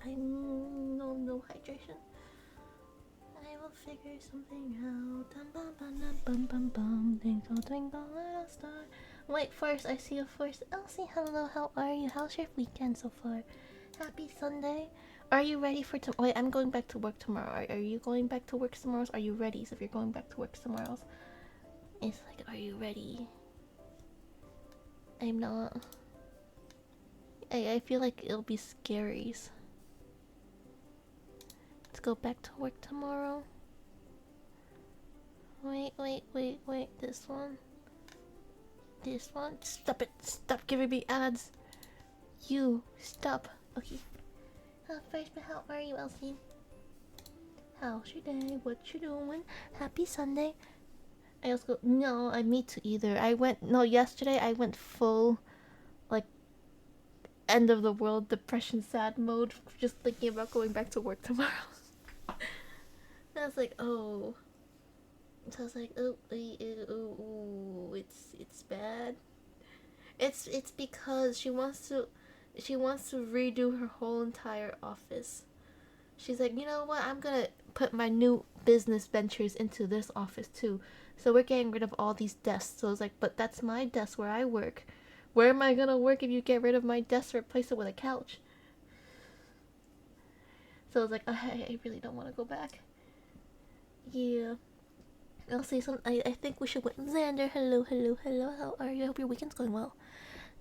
I'm no hydration. I will figure something out. Twinkle, twinkle, little star. Wait, first I see you first. Elsie, hello, how are you? How's your weekend so far? Happy Sunday. Are you ready for tomorrow? Wait, I'm going back to work tomorrow. Are you going back to work tomorrow? Are you ready? So if you're going back to work tomorrow, it's like, are you ready? I'm not. I feel like it'll be scary to go back to work tomorrow. Wait. This one. This one. Stop it. Stop giving me ads. You. Stop. Okay. First, but how are you, Elsie? How's your day? What you doing? Happy Sunday. I also go, no, me too either. Yesterday I went full, like, end of the world depression sad mode just thinking about going back to work tomorrow. I was like, oh. So I was like, it's bad. It's because she wants to redo her whole entire office. She's like, you know what? I'm gonna put my new business ventures into this office too. So we're getting rid of all these desks. So I was like, but that's my desk where I work. Where am I gonna work if you get rid of my desk or replace it with a couch? So I was like, I really don't want to go back. Yeah. I'll say some. I think we should win. Xander, hello. How are you? I hope your weekend's going well.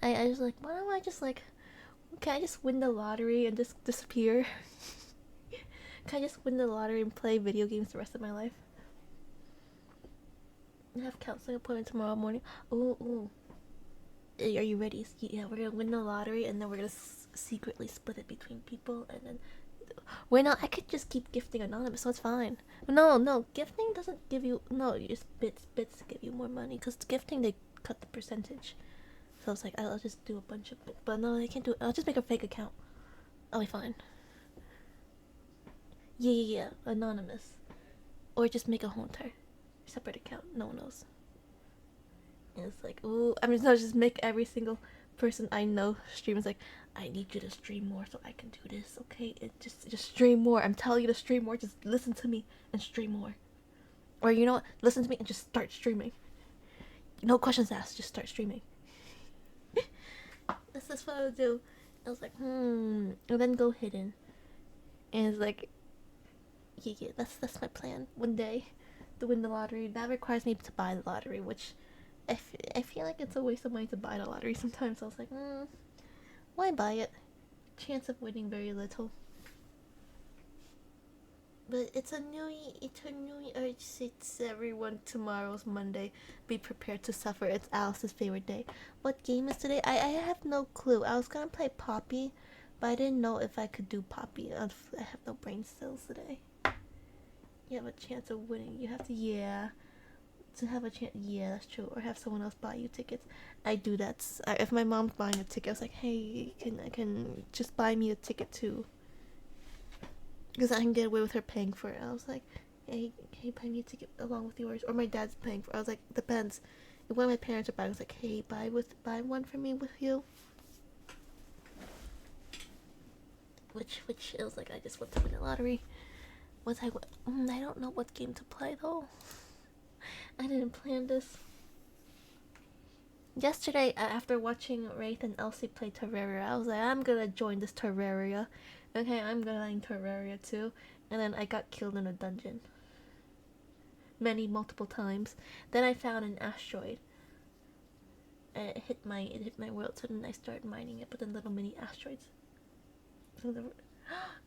I was like, why don't I just like, can I just win the lottery and just disappear? Can I just win the lottery and play video games the rest of my life? I have counseling appointment tomorrow morning. Ooh. Are you ready? Yeah, we're gonna win the lottery and then we're gonna secretly split it between people and then. Wait, no, I could just keep gifting anonymous, so it's fine. No, gifting doesn't give you. No, just bits give you more money because gifting they cut the percentage. So I was like, I'll just do a bunch of bits, but no, I can't do it. I'll just make a fake account. I'll be fine. Yeah, anonymous, or just make a whole entire separate account. No one knows. And it's like, ooh, I mean, no, just make every single person I know stream. It's like, I need you to stream more so I can do this, okay? Just stream more. I'm telling you to stream more. Just listen to me and stream more. Or you know what? Listen to me and just start streaming. No questions asked. Just start streaming. This is what I would do. I was like, and then go hidden. And it's like, yeah, that's my plan. One day, to win the lottery. That requires me to buy the lottery, which I feel like it's a waste of money to buy the lottery sometimes. I was like, why buy it? Chance of winning very little. But it's a new it's everyone. Tomorrow's Monday. Be prepared to suffer. It's Alice's favorite day. What game is today? I have no clue. I was gonna play Poppy, but I didn't know if I could do Poppy. I have no brain cells today. You have a chance of winning. You have to, yeah. To have a chance, yeah, that's true. Or have someone else buy you tickets. I do that. If my mom's buying a ticket, I was like, hey, I can just buy me a ticket too, because I can get away with her paying for it. I was like, hey, buy me a ticket along with yours. Or my dad's paying for it. I was like, depends. If one of my parents are buying, I was like, hey, buy one for me with you. Which it was like, I just went to win the lottery. I don't know what game to play though. I didn't plan this. Yesterday, after watching Wraith and Elsie play Terraria, I was like, I'm gonna join this Terraria. Okay, I'm going Terraria too. And then I got killed in a dungeon. Multiple times. Then I found an asteroid. And it hit my world, so then I started mining it, but then little mini asteroids.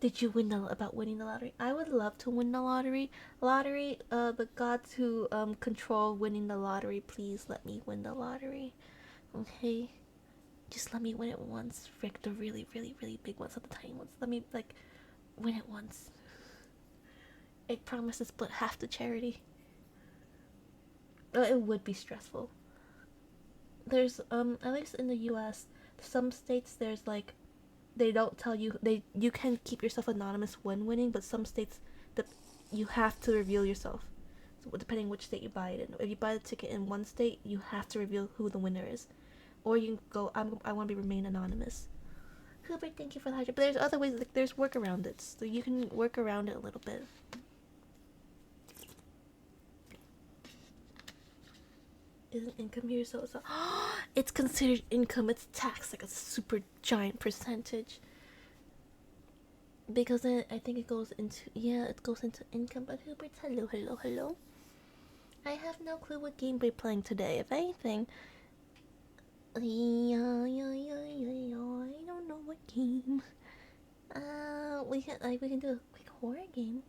Did you win about winning the lottery? I would love to win the lottery. The gods who control winning the lottery, please let me win the lottery. Okay? Just let me win it once. Frick, the really, really, really big ones, not the tiny ones. Let me win it once. I promise to split half the charity. It would be stressful. There's at least in the US, some states there's they don't tell you you can keep yourself anonymous when winning, but some states that you have to reveal yourself. So depending which state you buy it in. If you buy the ticket in one state, you have to reveal who the winner is, or you can go. I want to remain anonymous. Hubert, thank you for the hydrate. But there's other ways, like there's work around it. So you can work around it a little bit. Isn't income here so it's considered income, it's taxed like a super giant percentage. Because then I think it goes into it goes into income. But Hubert, hello. I have no clue what game we're playing today. If anything, I don't know what game. We can do a quick horror game.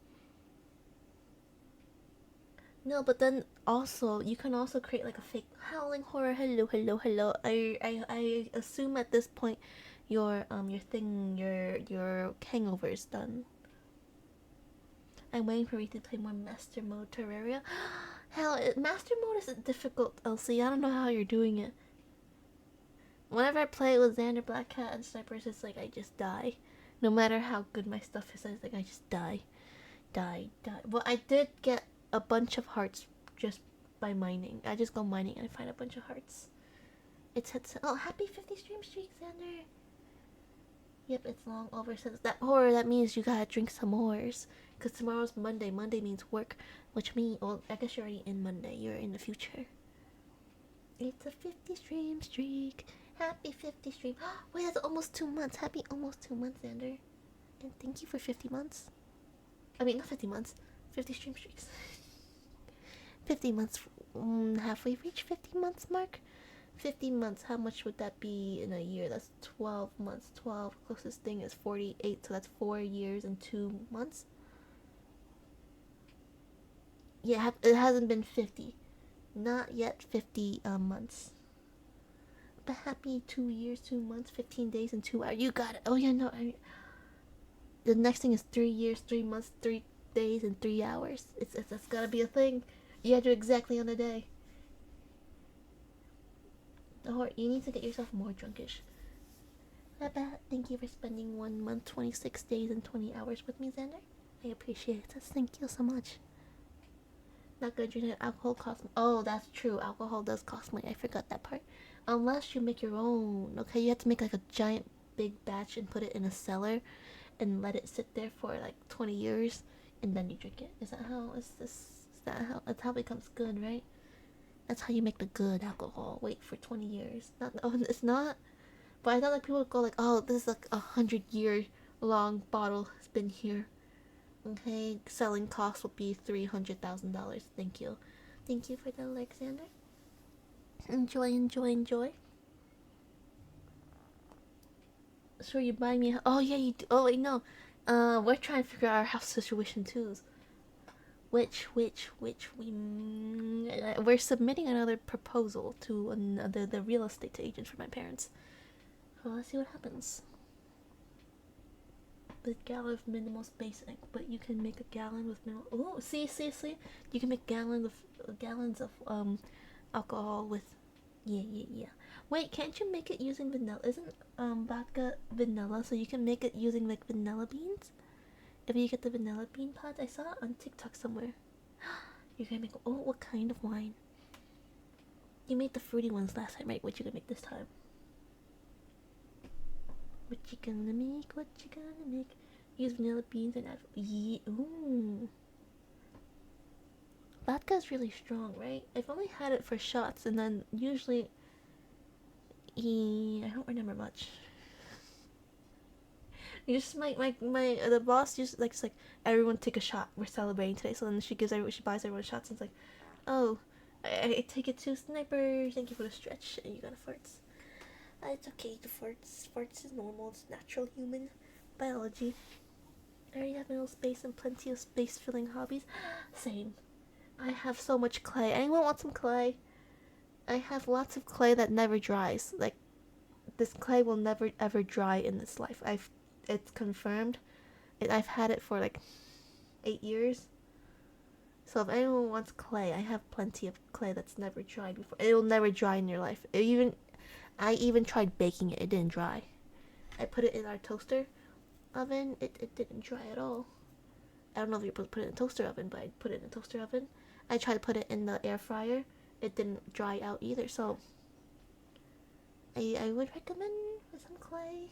No, but then also you can also create like a fake howling horror. Hello. I assume at this point your hangover is done. I'm waiting for you to play more Master Mode Terraria. Hell, Master Mode is difficult, Elsie. I don't know how you're doing it. Whenever I play with Xander, Black Cat, and Snipers, it's like I just die. No matter how good my stuff is, it's like I just die. Well, I did get a bunch of hearts just by mining. I just go mining and I find a bunch of hearts. Oh, happy 50 stream streak, Xander. Yep, it's long over since that horror. That means you gotta drink some whores. Because tomorrow's Monday. Monday means work. Which means, well, I guess you're already in Monday. You're in the future. It's a 50 stream streak. Happy 50 stream. Wait, that's almost 2 months. Happy almost 2 months, Xander. And thank you for 50 months. I mean, not 50 months. 50 stream streaks. 50 months. Halfway reached 50 months mark. 50 months, how much would that be in a year? That's 12 months. 12, closest thing is 48, so that's 4 years and 2 months. Yeah, it hasn't been 50. Not yet 50 months. But happy 2 years, 2 months, 15 days, and 2 hours. You got it. Oh, yeah, no. The next thing is 3 years, 3 months, 3 days, and 3 hours. That's gotta be a thing. You gotta do exactly on a day. Or you need to get yourself more drunkish. Thank you for spending 1 month, 26 days, and 20 hours with me, Xander. I appreciate it. Thank you so much. Not gonna drink alcohol costs. Oh, that's true. Alcohol does cost money. I forgot that part. Unless you make your own. Okay, you have to make like a giant big batch and put it in a cellar and let it sit there for like 20 years and then you drink it. Is that how that's how it becomes good, right? That's how you make the good alcohol. Wait for 20 years. It's not. But I thought like people would go like, oh, this is like 100-year long bottle has been here. Okay, selling cost will be $300,000. Thank you for the Alexander. Enjoy. Sure, you buy me. Oh yeah, you do. Oh wait, no. We're trying to figure out our house situation too. Which we're submitting another proposal to the real estate agent for my parents. Well, let's see what happens. The gallon of minimal space, but you can make a gallon with minimal. Oh, see, you can make gallons of alcohol with. Yeah. Wait, can't you make it using vanilla? Isn't vodka vanilla? So you can make it using like vanilla beans. If you get the vanilla bean pods, I saw it on TikTok somewhere. You can make. Oh, what kind of wine? You made the fruity ones last time, right? What you gonna make this time? What you gonna make? Use vanilla beans and add. Yeah, ooh. Vodka's really strong, right? I've only had it for shots, and then usually. I don't remember much. You just the boss just like everyone take a shot. We're celebrating today, so then she buys everyone shots, and it's like, oh, I take it to Sniper. Thank you for the stretch, and you got a farts. It's okay to farts. Farts is normal. It's natural human biology. I already have my own space and plenty of space-filling hobbies. Same. I have so much clay. Anyone want some clay? I have lots of clay that never dries. Like, this clay will never ever dry in this life. It's confirmed. I've had it for like 8 years. So if anyone wants clay, I have plenty of clay that's never dried before. It will never dry in your life. I even tried baking it. It didn't dry. I put it in our toaster oven. It didn't dry at all. I don't know if you're supposed to put it in a toaster oven, but I put it in a toaster oven. I tried to put it in the air fryer. It didn't dry out either. So I would recommend some clay.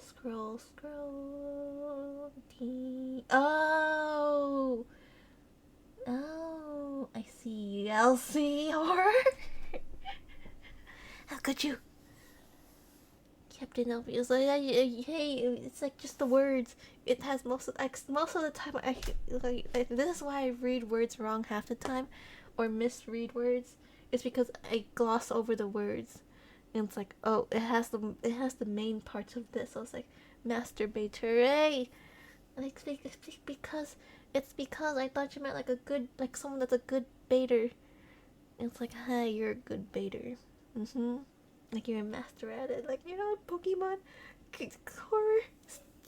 Scroll, scroll. Oh! Oh, I see. Elsie horror. How could you? Captain Obvious. Like, hey, it's like just the words. It has most of the time. This is why I read words wrong half the time, or misread words. It's because I gloss over the words, and it's like, oh, it has the main parts of this. So it's like masturbator. Hey, like it's because I thought you meant like a good, like someone that's a good baiter. And it's like, hi, you're a good baiter. Like you're a master at it. Like, Pokemon horror.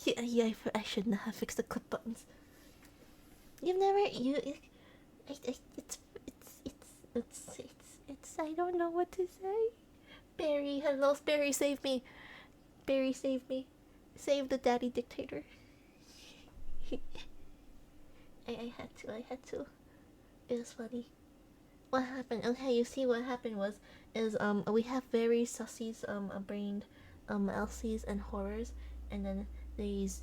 Yeah, I shouldn't have fixed the clip buttons. You've never it's I don't know what to say. Barry, hello, Barry, save me. Barry, save me. Save the daddy dictator. I had to. It was funny. What happened? Okay, you see what happened is we have very sussies brained Elsies and horrors, and then these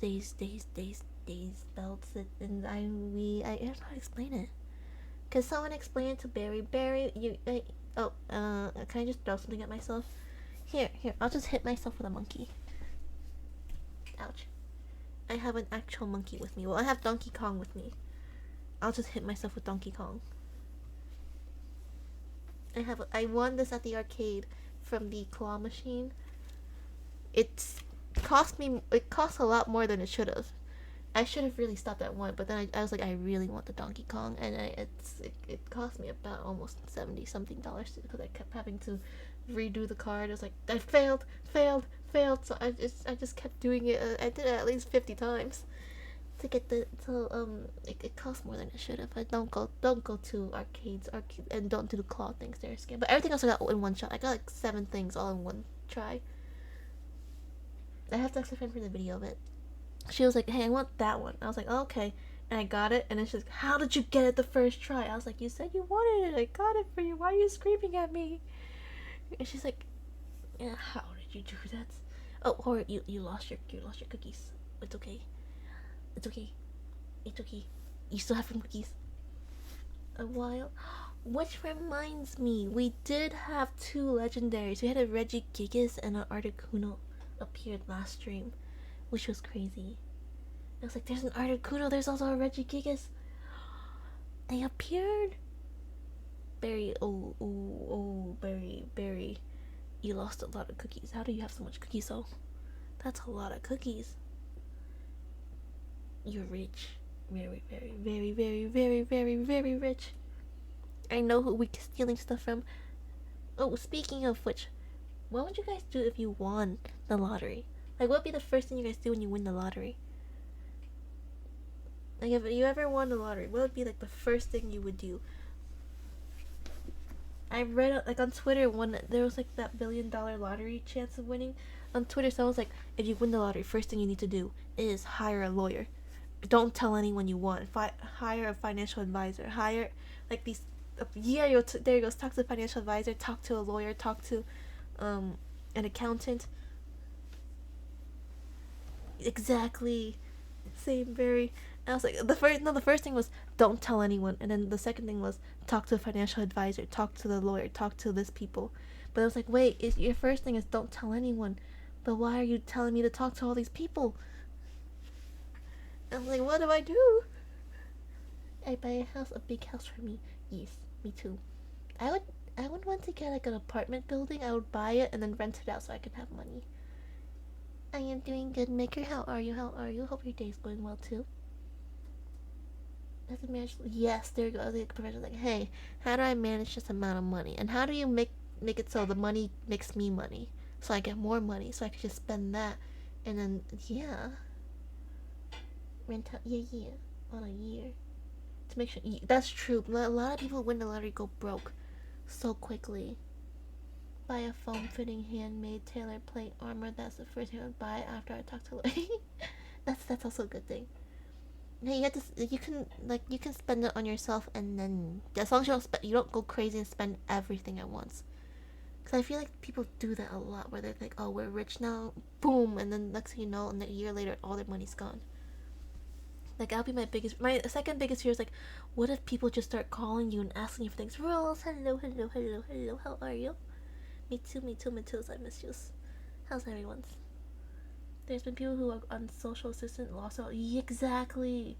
belts it, and I don't know how to explain it. Cause someone explain it to Barry. Barry, can I just throw something at myself? Here, I'll just hit myself with a monkey. Ouch. I have an actual monkey with me. Well, I have Donkey Kong with me. I'll just hit myself with Donkey Kong. I won this at the arcade from the claw machine. It cost a lot more than it should have. I should have really stopped at one, but then I was like, I really want the Donkey Kong, and it cost me about almost $70 something because I kept having to redo the card. I was like, I failed. So I just kept doing it. I did it at least 50 times to get it costs more than it should have. I don't go to arcades and don't do the claw things. They're scam. But everything else I got in one shot. I got like 7 things all in one try. I have to ask a friend for the video of it. She was like, hey, I want that one. I was like, oh, okay. And I got it, and then she's like, how did you get it the first try? I was like, you said you wanted it. I got it for you. Why are you screaming at me? And she's like, yeah, how did you do that? Oh, or you lost your cookies. It's okay. It's okay. You still have some cookies. A while. Which reminds me, we did have 2 legendaries. We had a Regigigas and an Articuno appeared last stream, which was crazy. I was like, there's an Articuno, there's also a Regigigas. They appeared. Barry, Barry, you lost a lot of cookies. How do you have so much cookies though? That's a lot of cookies. You're rich. Very, very, very, very, very, very, very rich. I know who we're stealing stuff from. Oh, speaking of which, what would you guys do if you won the lottery? Like, what would be the first thing you guys do when you win the lottery? Like, if you ever won the lottery, what would be, like, the first thing you would do? I read, like, on Twitter, there was, like, that $1 billion lottery chance of winning. On Twitter, someone was like, if you win the lottery, first thing you need to do is hire a lawyer. Don't tell anyone you won. Hire a financial advisor. Hire, like, these... there you go. Talk to a financial advisor. Talk to a lawyer. Talk to an accountant. Exactly. Same, very... I was like, the first thing was don't tell anyone, and then the second thing was talk to a financial advisor, talk to the lawyer, talk to this people. But I was like, wait, your first thing is don't tell anyone, but why are you telling me to talk to all these people? I'm like, what do I do? I buy a big house for me. Yes, me too. I would want to get like an apartment building. I would buy it and then rent it out so I could have money. I am doing good, Maker. How are you? Hope your day's going well too. As a manager, yes, there you go. The professor's like, hey, how do I manage this amount of money? And how do you make it so the money makes me money? So I get more money, so I can just spend that. And then, yeah. Rent out, yeah. On a year. To make sure, that's true. A lot of people win the lottery go broke so quickly. Buy a foam fitting handmade tailored plate armor. That's the first thing I would buy after I talk to Lady. that's also a good thing. Yeah, you can spend it on yourself, and then as long as you don't go crazy and spend everything at once. Because I feel like people do that a lot, where they're like, oh, we're rich now, boom, and then next thing you know, and a year later, all their money's gone. Like, that'll be my second biggest fear is like, what if people just start calling you and asking you for things? Rose, hello, hello, hello, hello, how are you? Me too, me too, me too, I miss you. How's everyone's? There's been people who are on social assistant lost out. Exactly.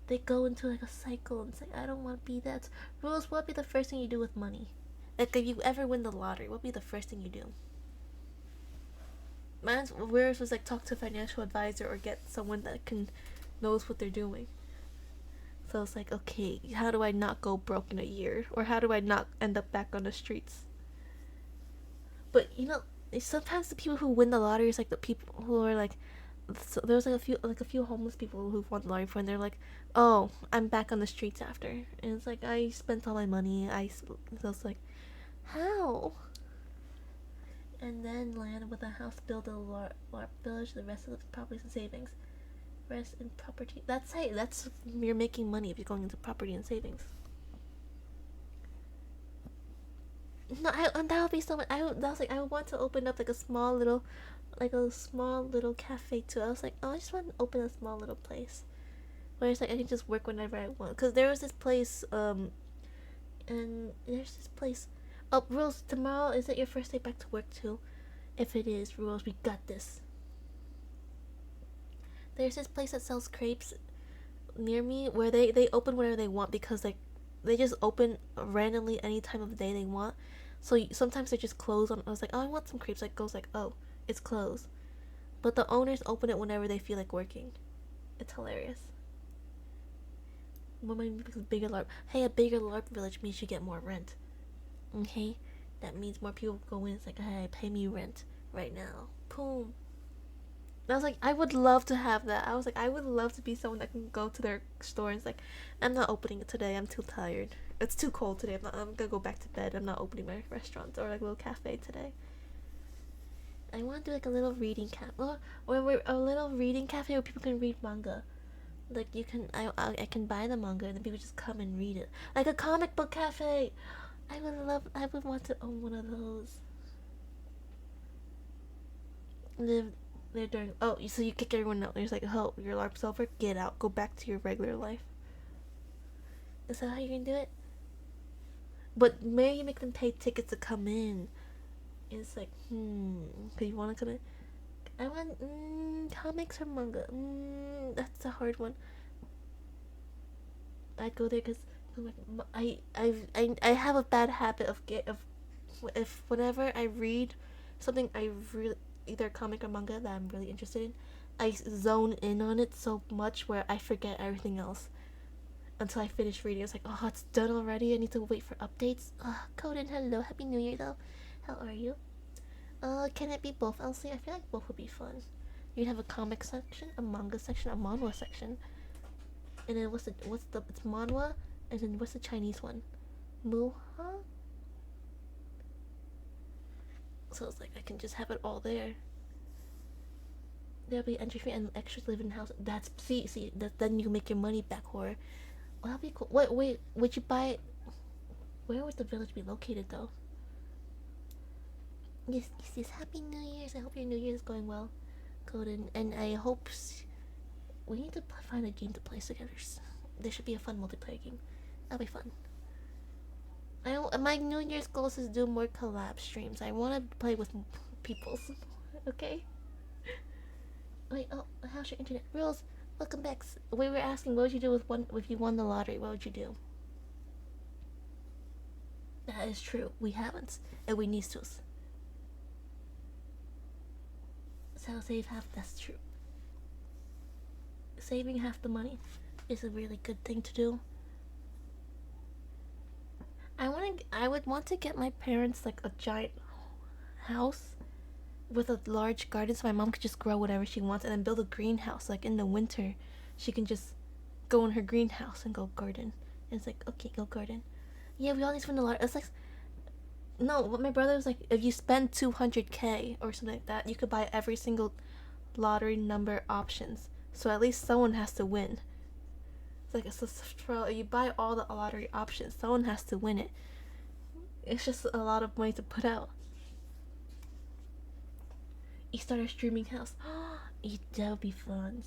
They go into like a cycle and it's like, I don't want to be that. Rules, what would be the first thing you do with money? Like, if you ever win the lottery, what would be the first thing you do? Mine's worst was like talk to a financial advisor or get someone that knows what they're doing. So it's like, okay, how do I not go broke in a year? Or how do I not end up back on the streets? But sometimes the people who win the lottery is like the people who are like, so there was like a few homeless people who've won the lottery before, and they're like, oh, I'm back on the streets after, and it's like, I spent all my money. So it's like, how? And then land with a house, build a LARP village, the rest of the properties and savings, rest in property. That's you're making money if you're going into property and savings. No, and that would be so much. I would want to open up like a small little cafe too. I was like, oh, I just want to open a small little place where it's like I can just work whenever I want. Cause there was this place, and there's this place. Oh, Rules, tomorrow is it your first day back to work too? If it is, Rules, we got this. There's this place that sells crepes near me where they open whenever they want, because like they just open randomly any time of the day they want. So sometimes they're just closed on. I was like, oh, I want some crepes. Like, goes like, oh, it's closed. But the owners open it whenever they feel like working. It's hilarious. What might be a bigger LARP? Hey, a bigger LARP village means you get more rent. Okay, that means more people go in. It's like, hey, pay me rent right now. Boom. And I was like, I would love to have that. I was like, I would love to be someone that can go to their store and it's like, I'm not opening it today. I'm too tired. It's too cold today. I'm gonna go back to bed. I'm not opening my restaurant or like a little cafe today. I want to do like a little reading cafe, or a little reading cafe where people can read manga. Like you can, I can buy the manga and then people just come and read it, like a comic book cafe. I would want to own one of those. Live there during. Oh, so you kick everyone out. There's like, oh, your LARP's over. Get out. Go back to your regular life. Is that how you're gonna do it? But maybe you make them pay tickets to come in. It's like, do you want to come in? I want comics or manga. That's a hard one. I'd go there because I have a bad habit of if whenever I read something I really, either a comic or manga that I'm really interested in, I zone in on it so much where I forget everything else until I finish reading. It's like, oh, it's done already. I need to wait for updates. Coden, hello, happy New Year though. How are you? Can it be both, Elsie? I feel like both would be fun. You'd have a comic section, a manga section, a manhwa section, and then it's manhwa, and then what's the Chinese one? Muha. So it's like I can just have it all there. There'll be entry fee and extras live in the house. That's then you make your money back, horror. Well, that'd be cool. Wait, would you buy? Where would the village be located though? Yes. Happy New Year's. I hope your New Year is going well, Coden. And I hope we need to find a game to play together. There should be a fun multiplayer game. That'll be fun. My New Year's goals is do more collab streams. I want to play with people. Okay. Wait. Oh, how's your internet? Rules. Welcome back. We were asking, what would you do if you won the lottery? What would you do? That is true. We haven't, and we need to. So save half. That's true. Saving half the money is a really good thing to do. I would want to get my parents like a giant house with a large garden so my mom could just grow whatever she wants, and then build a greenhouse. Like in the winter, she can just go in her greenhouse and go garden. And it's like, okay, go garden. Yeah, we all need to win a lot. It's like, no, what my brother was like, if you spend 200K or something like that, you could buy every single lottery number options. So at least someone has to win. It's like, you buy all the lottery options, someone has to win it. It's just a lot of money to put out. You start a streaming house. That would be fun.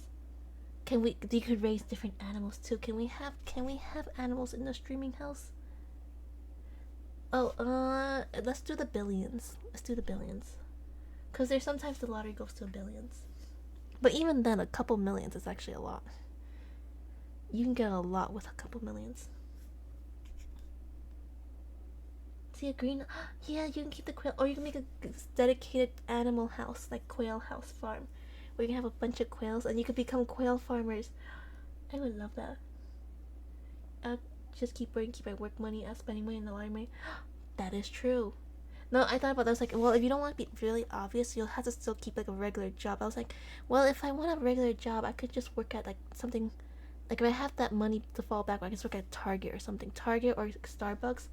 Can we? You could raise different animals too. Can we have? Can we have animals in the streaming house? Oh, let's do the billions. Let's do the billions. Cause there's sometimes the lottery goes to billions. But even then, a couple millions is actually a lot. You can get a lot with a couple millions. See a green? Yeah, you can keep the quail, or you can make a dedicated animal house, like quail house farm, where you can have a bunch of quails, and you could become quail farmers. I would love that. I'll just keep working, keep my work money, spending money in the library. That is true. No, I thought about that. I was like, well, if you don't want to be really obvious, you'll have to still keep like a regular job. I was like, well, if I want a regular job, I could just work at like something, like if I have that money to fall back on, I can just work at Target or something, Target or Starbucks,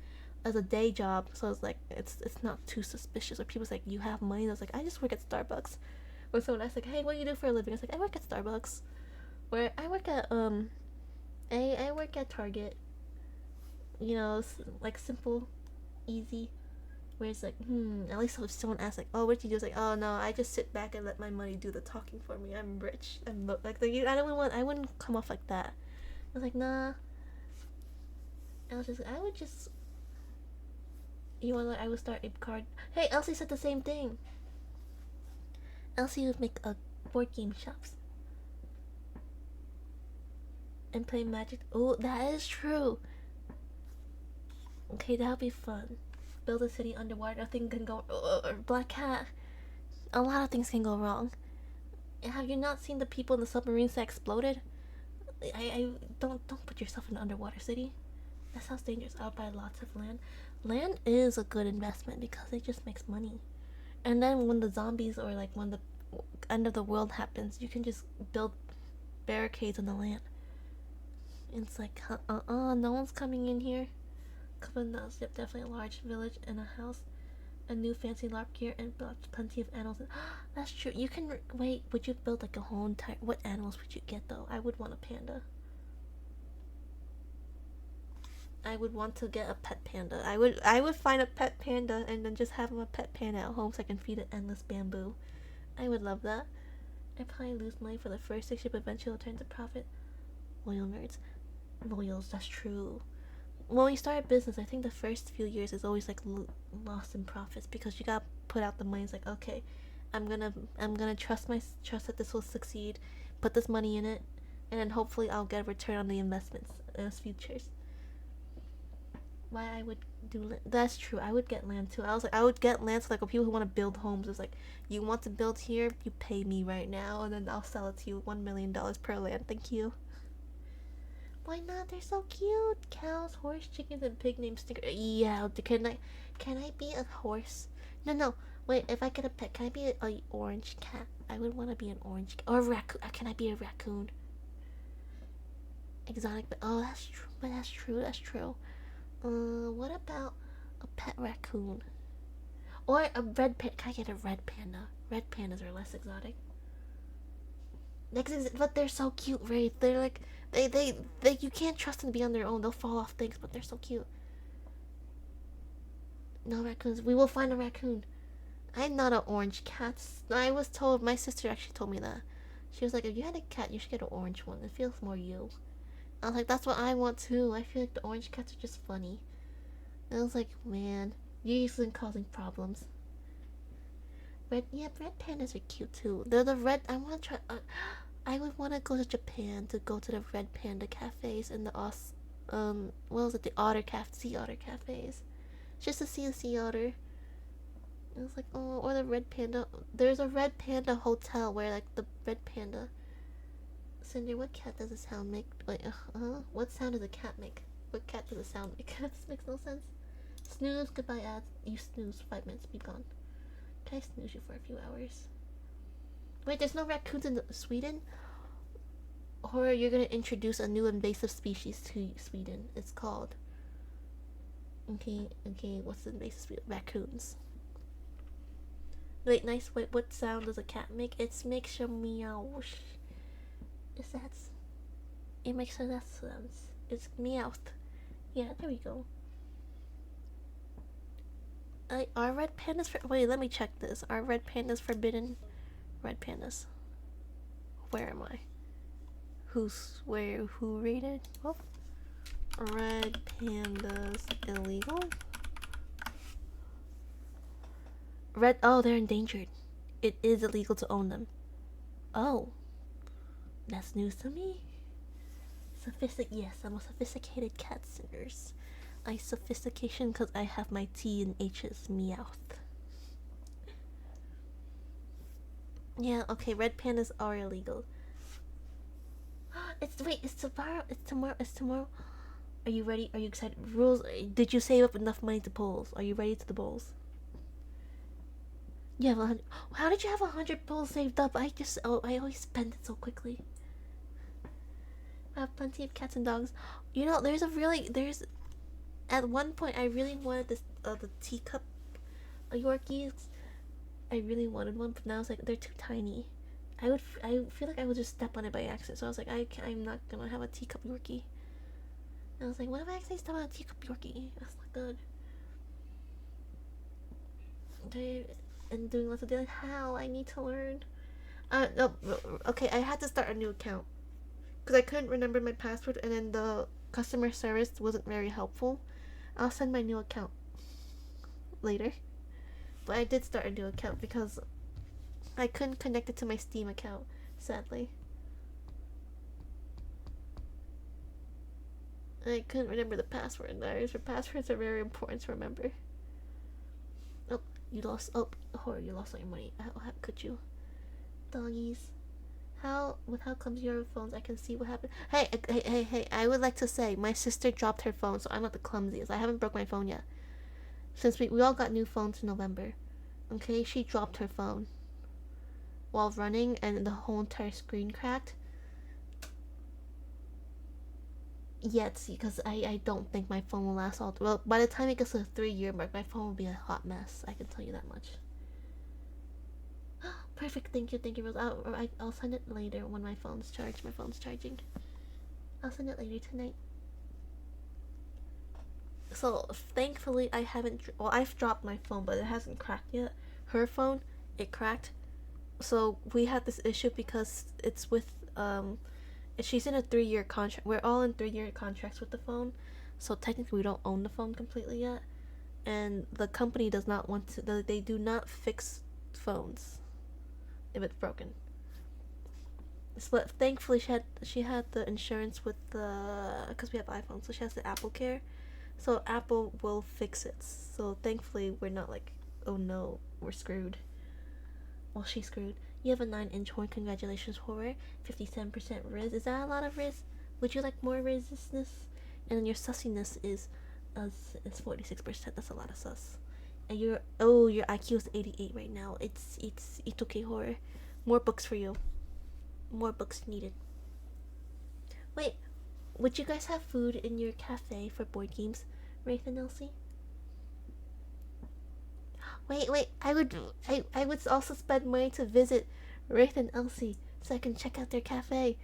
as a day job. So it's like it's not too suspicious. Or people's like, you have money? I was like, I just work at Starbucks. When someone asks like, hey, what do you do for a living? I was like, I work at Starbucks. Where I work at I work at Target. You know, like simple, easy. Where it's like, at least if someone asks like, oh, what do you do? It's like, oh no, I just sit back and let my money do the talking for me. I'm rich. I wouldn't come off like that. I was like, nah. I would just, you want I would start a card. Hey, Elsie said the same thing. Elsie would make a board game shops and play Magic. Oh, that is true. Okay, that'll be fun. Build a city underwater. Nothing can go. Black Cat. A lot of things can go wrong. Have you not seen the people in the submarines that exploded? I don't put yourself in an underwater city. That sounds dangerous. I'll buy lots of land. Land is a good investment because it just makes money. And then when the zombies or like when the end of the world happens, you can just build barricades on the land. It's like, no one's coming in here. Couple of nuts. Yep, definitely a large village and a house, a new fancy LARP gear, and plenty of animals. That's true. You can wait. Would you build like a whole entire? What animals would you get though? I would want a panda. I would want to get a pet panda. I would find a pet panda and then just have a pet panda at home so I can feed it endless bamboo. I would love that. I probably lose money for the first 6 years, but eventually it'll turn to profit. Loyal nerds. Loyals, that's true. When we start a business, I think the first few years is always like lost in profits because you gotta put out the money. It's like, okay, I'm gonna trust that this will succeed, put this money in it, and then hopefully I'll get a return on the investments in its futures. Why I would do that's true. I would get land too. I was like, I would get land so like people who want to build homes. It's like, you want to build here, you pay me right now, and then I'll sell it to you $1 million per land. Thank you. Why not? They're so cute. Cows, horse, chickens, and pig named Snicker. Yeah, can I be a horse? No. Wait, if I get a pet, can I be a orange cat? I would want to be an orange cat. Or a raccoon. Can I be a raccoon? Exotic, but oh, that's true. But that's true. What about a pet raccoon? Or a red panda? Can I get a red panda? Red pandas are less exotic. But they're so cute, right? They're like they you can't trust them to be on their own. They'll fall off things, but they're so cute. No raccoons. We will find a raccoon. I'm not an orange cat. I was told. My sister actually told me that. She was like, if you had a cat, you should get an orange one. It feels more you. I was like, that's what I want too. I feel like the orange cats are just funny. And I was like, man, you're usually causing problems. Red pandas are cute too. They're the red. I want to try. I would want to go to Japan to go to the red panda cafes and the what was it? The sea otter cafes, just to see the sea otter. It was like, oh, or the red panda. There's a red panda hotel where like the red panda. Cinder, what cat does a sound make? Wait, what sound does a cat make? What cat does a sound make? This makes no sense. Snooze, goodbye ads. You snooze, 5 minutes, be gone. Can I snooze you for a few hours? Wait, there's no raccoons in Sweden? Or you're gonna introduce a new invasive species to Sweden. It's called... Okay, what's the invasive species? Raccoons. Wait, nice. Wait, what sound does a cat make? It makes a meow. Is that... It makes a that sounds. It's meowth. Yeah, there we go. Are red pandas for? Wait, let me check this. Are red pandas forbidden? Red pandas. Where am I? Who's where? Who rated? Oh, red pandas illegal. Red. Oh, they're endangered. It is illegal to own them. Oh, that's news to me. Yes, I'm a sophisticated cat sitters. I sophistication because I have my T and H's meowth. Yeah, okay, red pandas are illegal. It's tomorrow. It's tomorrow. It's tomorrow. Are you ready? Are you excited? Rules. Did you save up enough money to polls? Are you ready to the polls? You have 100. How did you have 100 polls saved up? I always spend it so quickly. I have plenty of cats and dogs. You know, there's at one point I really wanted this the teacup Yorkies. I really wanted one, but now it's like they're too tiny. I feel like I would just step on it by accident. So I was like, I'm not gonna have a teacup Yorkie. And I was like, what if I actually step on a teacup Yorkie? That's not good. And doing lots of daily. How I need to learn. No, okay. I had to start a new account because I couldn't remember my password, and then the customer service wasn't very helpful. I'll send my new account later. But I did start a new account because I couldn't connect it to my Steam account, sadly. I couldn't remember the password. Passwords are very important to remember. Oh, you lost. Oh, horror! You lost all your money. How could you, doggies? With how clumsy your phones, I can see what happened. Hey! I would like to say my sister dropped her phone, so I'm not the clumsiest. I haven't broke my phone yet. Since we all got new phones in November. Okay, she dropped her phone while running, and the whole entire screen cracked. Yet, because I don't think my phone will last all. Well, by the time it gets to the 3-year mark, my phone will be a hot mess. I can tell you that much. Perfect, thank you, Rose. I'll send it later when my phone's charged. My phone's charging. I'll send it later tonight. So, thankfully, I haven't. Well, I've dropped my phone, but it hasn't cracked yet. Her phone, it cracked. So, we had this issue because it's with. She's in a 3-year contract. We're all in 3-year contracts with the phone. So, technically, we don't own the phone completely yet. And the company does not want to. They do not fix phones if it's broken. But thankfully, she had the insurance with the. Because we have iPhones, so she has the Apple Care. So Apple will fix it. So thankfully we're not like, oh no, we're screwed. Well, she's screwed. You have a 9-inch horn. Congratulations, horror. 57% Riz. Is that a lot of Riz? Would you like more Rizness? And then your sussiness is 46%. That's a lot of sus. And your IQ is 88 right now. It's okay, horror. More books for you. More books needed. Wait, would you guys have food in your cafe for board games, Wraith and Elsie? Wait, I would also spend money to visit Wraith and Elsie so I can check out their cafe.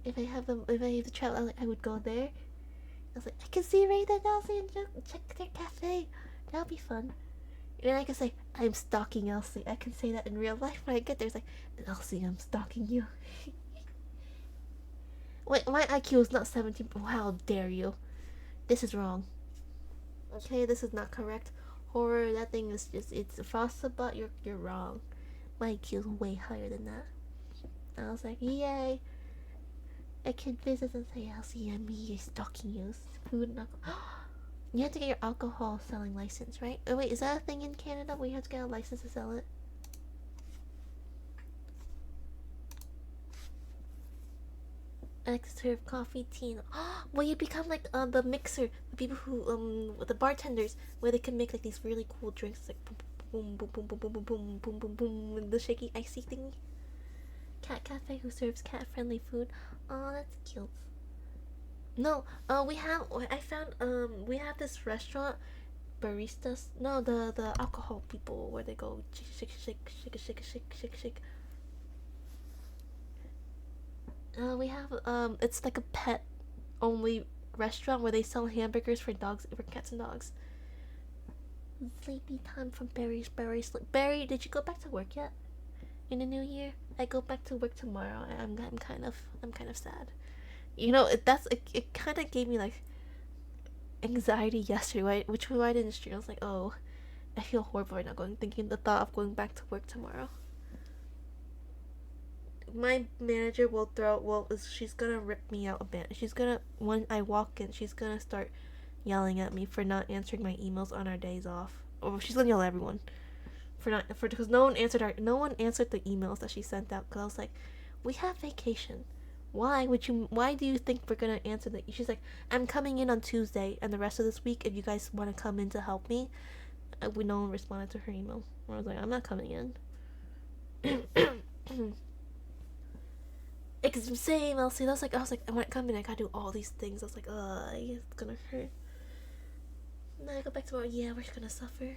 If I have to travel, I would go there. I was like, I can see Wraith and Elsie and check their cafe. That'll be fun. And then I can say, I'm stalking Elsie. I can say that in real life when I get there. It's like, Elsie, I'm stalking you. Wait, my IQ is not 17. How dare you? This is wrong. Okay, this is not correct. Horror, that thing is just, it's Frostbot, you're wrong. My IQ is way higher than that. I was like, yay. I can visit and say, Elsie, I'm me, stalking you. Food and alcohol. You have to get your alcohol selling license, right? Oh wait, is that a thing in Canada where you have to get a license to sell it? I like to serve coffee, tea, and well, you become like the mixer, the people who the bartenders, where they can make like these really cool drinks, like boom boom boom boom boom boom boom boom boom boom boom, the shaky icy thingy. Cat cafe who serves cat friendly food. Oh, that's cute. No, we have. We have this restaurant, baristas. No, the alcohol people where they go shake shake shake shake shake shake shake. We have it's like a pet only restaurant where they sell hamburgers for dogs, for cats and dogs. Sleepy time from Barry's sleep. Barry, did you go back to work yet? In the new year, I go back to work tomorrow. I'm kind of sad. You know, it kind of gave me like anxiety yesterday, right? Which was why I didn't stream. I was like, oh, I feel horrible right now, thinking the thought of going back to work tomorrow. My manager will she's gonna rip me out a bit. She's gonna, when I walk in, she's gonna start yelling at me for not answering my emails on our days off. Or she's gonna yell at everyone because no one answered the emails that she sent out. Because I was like, we have vacation. Why do you think we're gonna answer that? She's like, I'm coming in on Tuesday and the rest of this week if you guys want to come in to help me. No one responded to her email. I was like, I'm not coming in. Same, Elsie. I was like, I want to come in. I gotta do all these things. I was like, it's gonna hurt. And then I go back to work. Yeah, we're gonna suffer.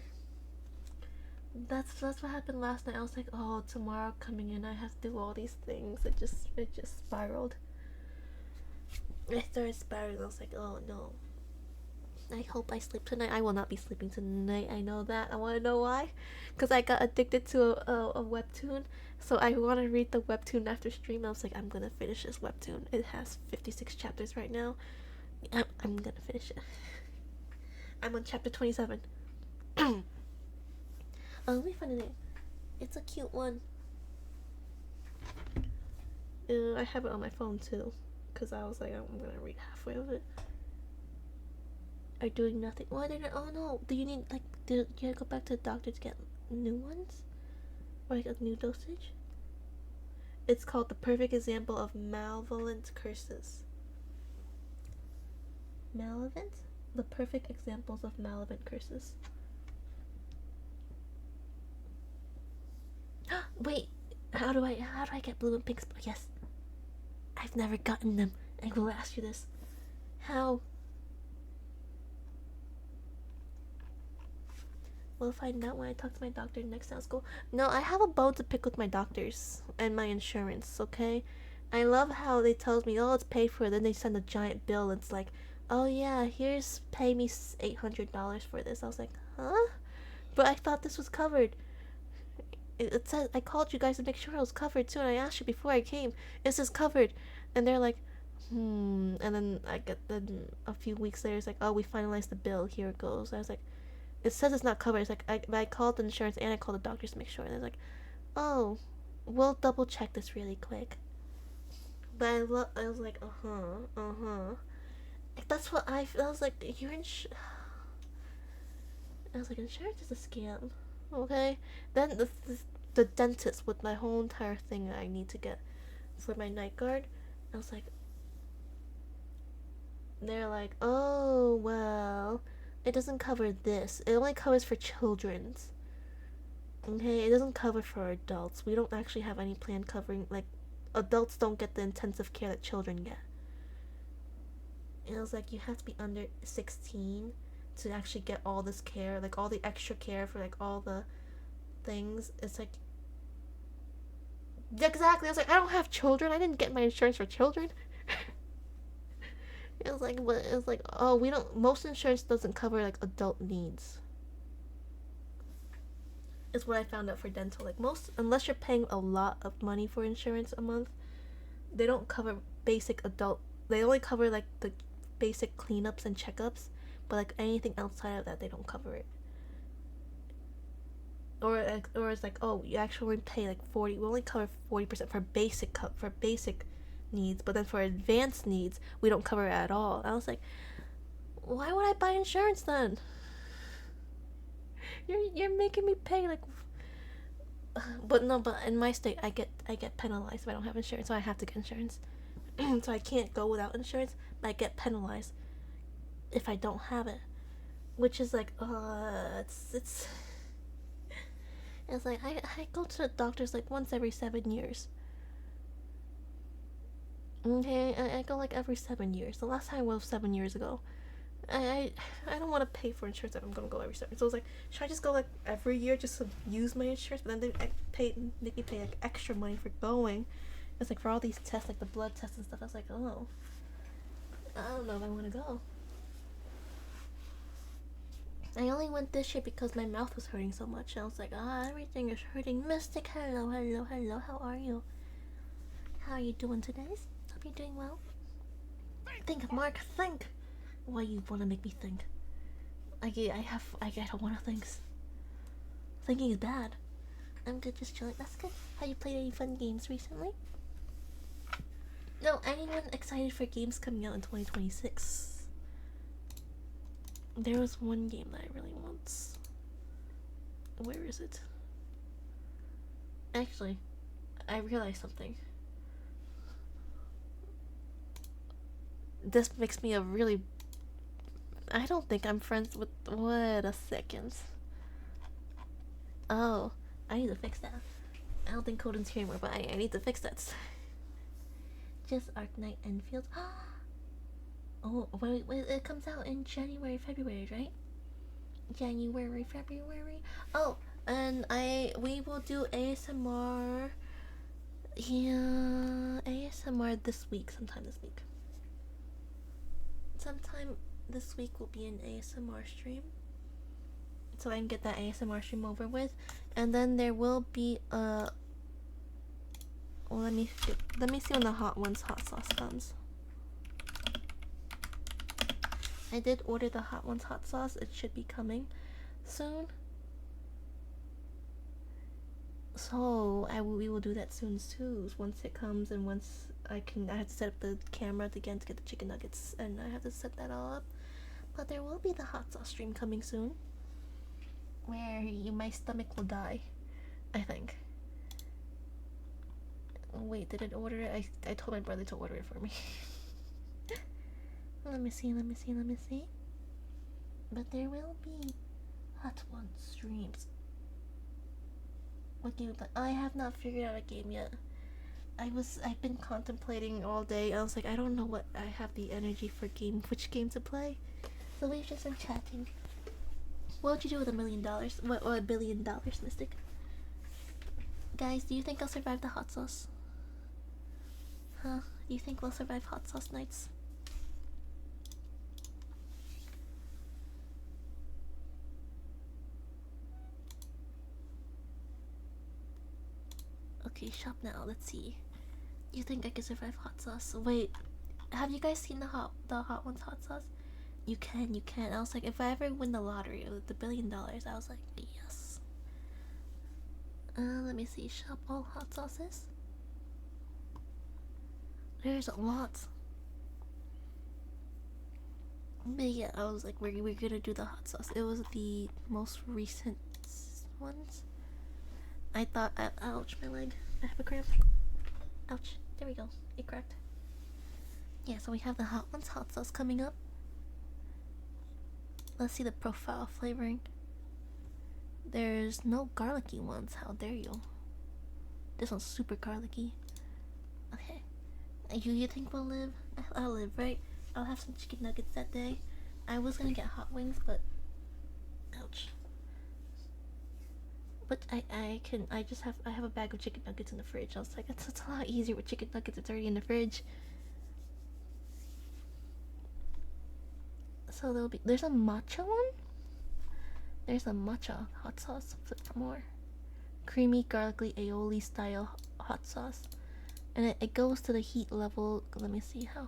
That's what happened last night. I was like, oh, tomorrow coming in, I have to do all these things. It just spiraled. I started spiraling. I was like, oh no. I hope I sleep tonight. I will not be sleeping tonight. I know that. I want to know why. Because I got addicted to a webtoon. So I want to read the webtoon after stream. I was like, I'm going to finish this webtoon. It has 56 chapters right now. I'm going to finish it. I'm on chapter 27. Let me find it. It's a cute one. I have it on my phone too. Because I was like, I'm going to read halfway of it. Are doing nothing. Why didn't? Oh no! Do you need do you go back to the doctor to get new ones, or like a new dosage? It's called The Perfect Example of Malevolent Curses. Malevolent? The perfect examples of malevolent curses. Wait, how do I get blue and pink? Yes, I've never gotten them. I will ask you this. How? We'll find out when I talk to my doctor next time at school. No, I have a bone to pick with my doctors and my insurance, okay? I love how they tells me, oh, it's paid for, then they send a giant bill. It's like, oh yeah, here's, pay me $800 for this. I was like, huh? But I thought this was covered. It says, I called you guys to make sure I was covered too, and I asked you before I came. It says covered. And they're like, and then a few weeks later, it's like, oh, we finalized the bill, here it goes. I was like, it says it's not covered. It's like, I called the insurance and I called the doctors to make sure. And they're like, oh, we'll double check this really quick. But I was like, That's what I was like, I was like, insurance is a scam. Okay? Then the dentist with my whole entire thing that I need to get for my night guard. I was like, they're like, oh, well, it doesn't cover this. It only covers for children's. Okay, it doesn't cover for adults. We don't actually have any plan covering, like, adults don't get the intensive care that children get. And I was like, you have to be under 16 to actually get all this care, like, all the extra care for, like, all the things. It's like, exactly. I was like, I don't have children. I didn't get my insurance for children. It was like, oh, most insurance doesn't cover, like, adult needs. Is what I found out for dental. Like, unless you're paying a lot of money for insurance a month, they don't cover basic adult. They only cover, like, the basic cleanups and checkups, but, like, anything outside of that, they don't cover it. Or it's like, oh, you actually pay, like, 40. We only cover 40% for basic needs, but then for advanced needs we don't cover it at all. I was like, why would I buy insurance then? You're making me pay, like, but in my state I get penalized if I don't have insurance, so I have to get insurance. So I can't go without insurance, but I get penalized if I don't have it, which is like, it's like I go to the doctors like once every 7 years. Okay, I go like every 7 years. The last time was 7 years ago. I don't want to pay for insurance if I'm gonna go every 7. So I was like, should I just go like every year just to use my insurance? But then they make me pay like extra money for going. It's like for all these tests, like the blood tests and stuff. I was like, oh, I don't know if I want to go. I only went this year because my mouth was hurting so much. I was like, everything is hurting. Mystic, hello, hello, hello. How are you? How are you doing today? Hope you're doing well. Think, Mark, think. Why you wanna make me think? I get a lot of things. Thinking is bad. I'm good, just chilling. That's good. Have you played any fun games recently? No, anyone excited for games coming out in 2026? There was one game that I really want. Where is it? Actually, I realized something. This makes me a really... I don't think I'm friends with... Wait a second. Oh, I need to fix that. I don't think Coden's here anymore, but I need to fix that. Just Arknight Enfield. Oh, wait, it comes out in January, February, right? January, February. Oh, and we will do ASMR. Yeah, ASMR this week, sometime this week. Sometime this week will be an ASMR stream, so I can get that ASMR stream over with, and then there will be a. Well, let me see when the Hot Ones hot sauce comes. I did order the Hot Ones hot sauce. It should be coming soon. So we will do that soon too. Once it comes and once I have to set up the camera again to get the chicken nuggets, and I have to set that all up. But there will be the hot sauce stream coming soon, where my stomach will die, I think. Wait, did it order it? I told my brother to order it for me. Let me see. But there will be Hot Ones streams. What game? I have not figured out a game yet. I've been contemplating all day. I was like, I don't know what I have the energy for which game to play. So we've just been chatting. What would you do with $1 million? What, or $1 billion, Mystic? Guys, do you think I'll survive the hot sauce? Huh? Do you think we'll survive hot sauce nights? Okay, shop now. Let's see. You think I can survive hot sauce? Wait, have you guys seen the Hot Ones hot sauce? You can. I was like, if I ever win the lottery with the $1 billion, I was like, yes. Let me see. Shop all hot sauces. There's a lot. But yeah, I was like, we're gonna do the hot sauce. It was the most recent ones. I thought, ouch, my leg. I have a cramp. Ouch. There we go. It cracked. Yeah, so we have the Hot Ones hot sauce coming up. Let's see the profile flavoring. There's no garlicky ones. How dare you? This one's super garlicky. Okay. You think we'll live? I'll live, right? I'll have some chicken nuggets that day. I was gonna get hot wings, but ouch. But I have a bag of chicken nuggets in the fridge. I was like, it's a lot easier with chicken nuggets. It's already in the fridge. So there's a matcha one. There's a matcha hot sauce. Flip for more. Creamy, garlicky aioli style hot sauce, and it goes to the heat level. Let me see how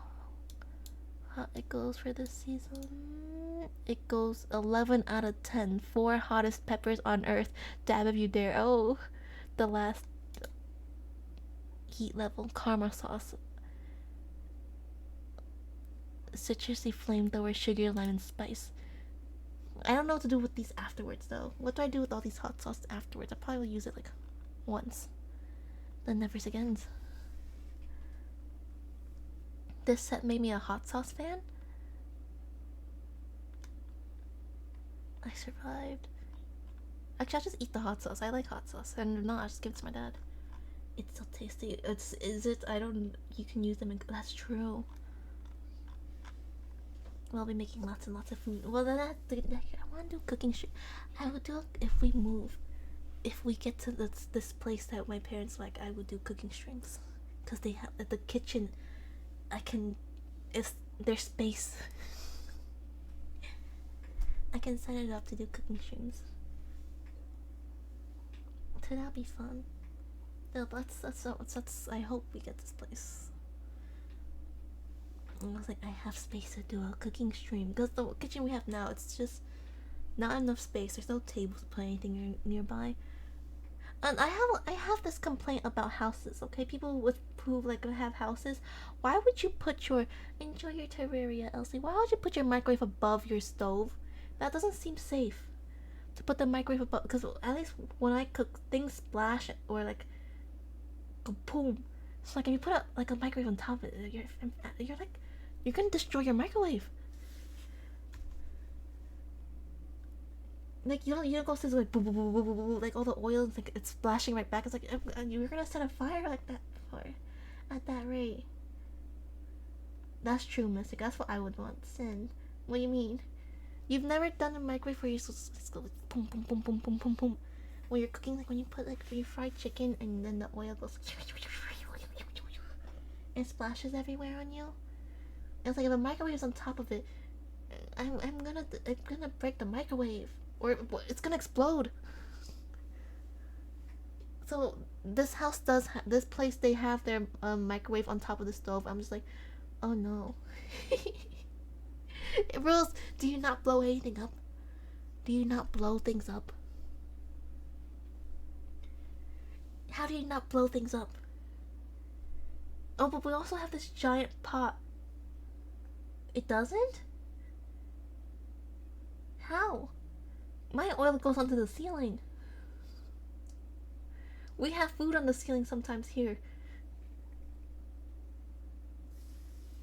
hot it goes for this season. It goes 11 out of 10. 4 hottest peppers on earth. Dab if you dare. Oh, the last heat level. Karma sauce. Citrusy flamethrower, sugar, lime, and spice. I don't know what to do with these afterwards, though. What do I do with all these hot sauce afterwards? I probably will use it like once, then never again. This set made me a hot sauce fan. I survived. Actually, I'll just eat the hot sauce. I like hot sauce, and if not, I'll just give it to my dad. It's so tasty. Is it? I don't. You can use them. That's true. I'll be making lots and lots of food. Well, then I want to do cooking shit. I would do if we move. If we get to this place that my parents like, I would do cooking streams, because they have at the kitchen. It's their space. I can set it up to do cooking streams. So that'll be fun. No, that's I hope we get this place. I was like, I have space to do a cooking stream because the kitchen we have now, it's just not enough space. There's no tables to put anything nearby. And I have this complaint about houses. Okay, people with who like have houses. Why would you put your enjoy your Terraria, Elsie? Why would you put your microwave above your stove? That doesn't seem safe. To put the microwave above, because at least when I cook, things splash or like go boom. So like if you put like a microwave on top of it, you're like you're gonna destroy your microwave. Like you don't go sizzle like boom boom boom boom boom boom, like all the oil like it's splashing right back. It's like you're gonna set a fire like that before, at that rate. That's true, Mystic. That's what I would want. Sin. What do you mean? You've never done a microwave where you just go like boom boom boom boom boom boom boom when you're cooking, like when you put like when you fry chicken and then the oil goes and splashes everywhere on you. And it's like if a microwave is on top of it, I'm gonna break the microwave or it's gonna explode. So this house does this place they have their microwave on top of the stove. I'm just like, oh no. Rose, do you not blow anything up? Do you not blow things up? How do you not blow things up? Oh, but we also have this giant pot. It doesn't? How? My oil goes onto the ceiling. We have food on the ceiling sometimes here.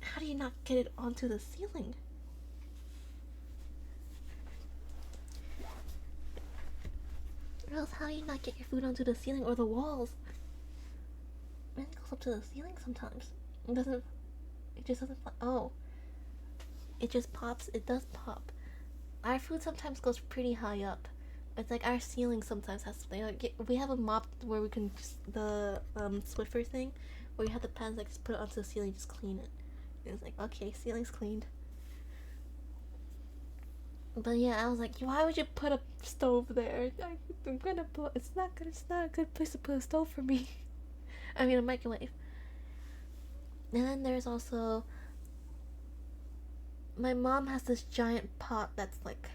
How do you not get it onto the ceiling? Or else how do you not get your food onto the ceiling or the walls? And it goes up to the ceiling sometimes. It doesn't. It just doesn't. Oh. It just pops. It does pop. Our food sometimes goes pretty high up. It's like our ceiling sometimes has something. Like we have a mop where we can just, the Swiffer thing, where you have the pans like just put it onto the ceiling, just clean it. And it's like okay, ceiling's cleaned. But yeah, I was like, why would you put a stove there? I'm gonna put. It's not a good place to put a stove for me. I mean a microwave. And then there's also my mom has this giant pot that's like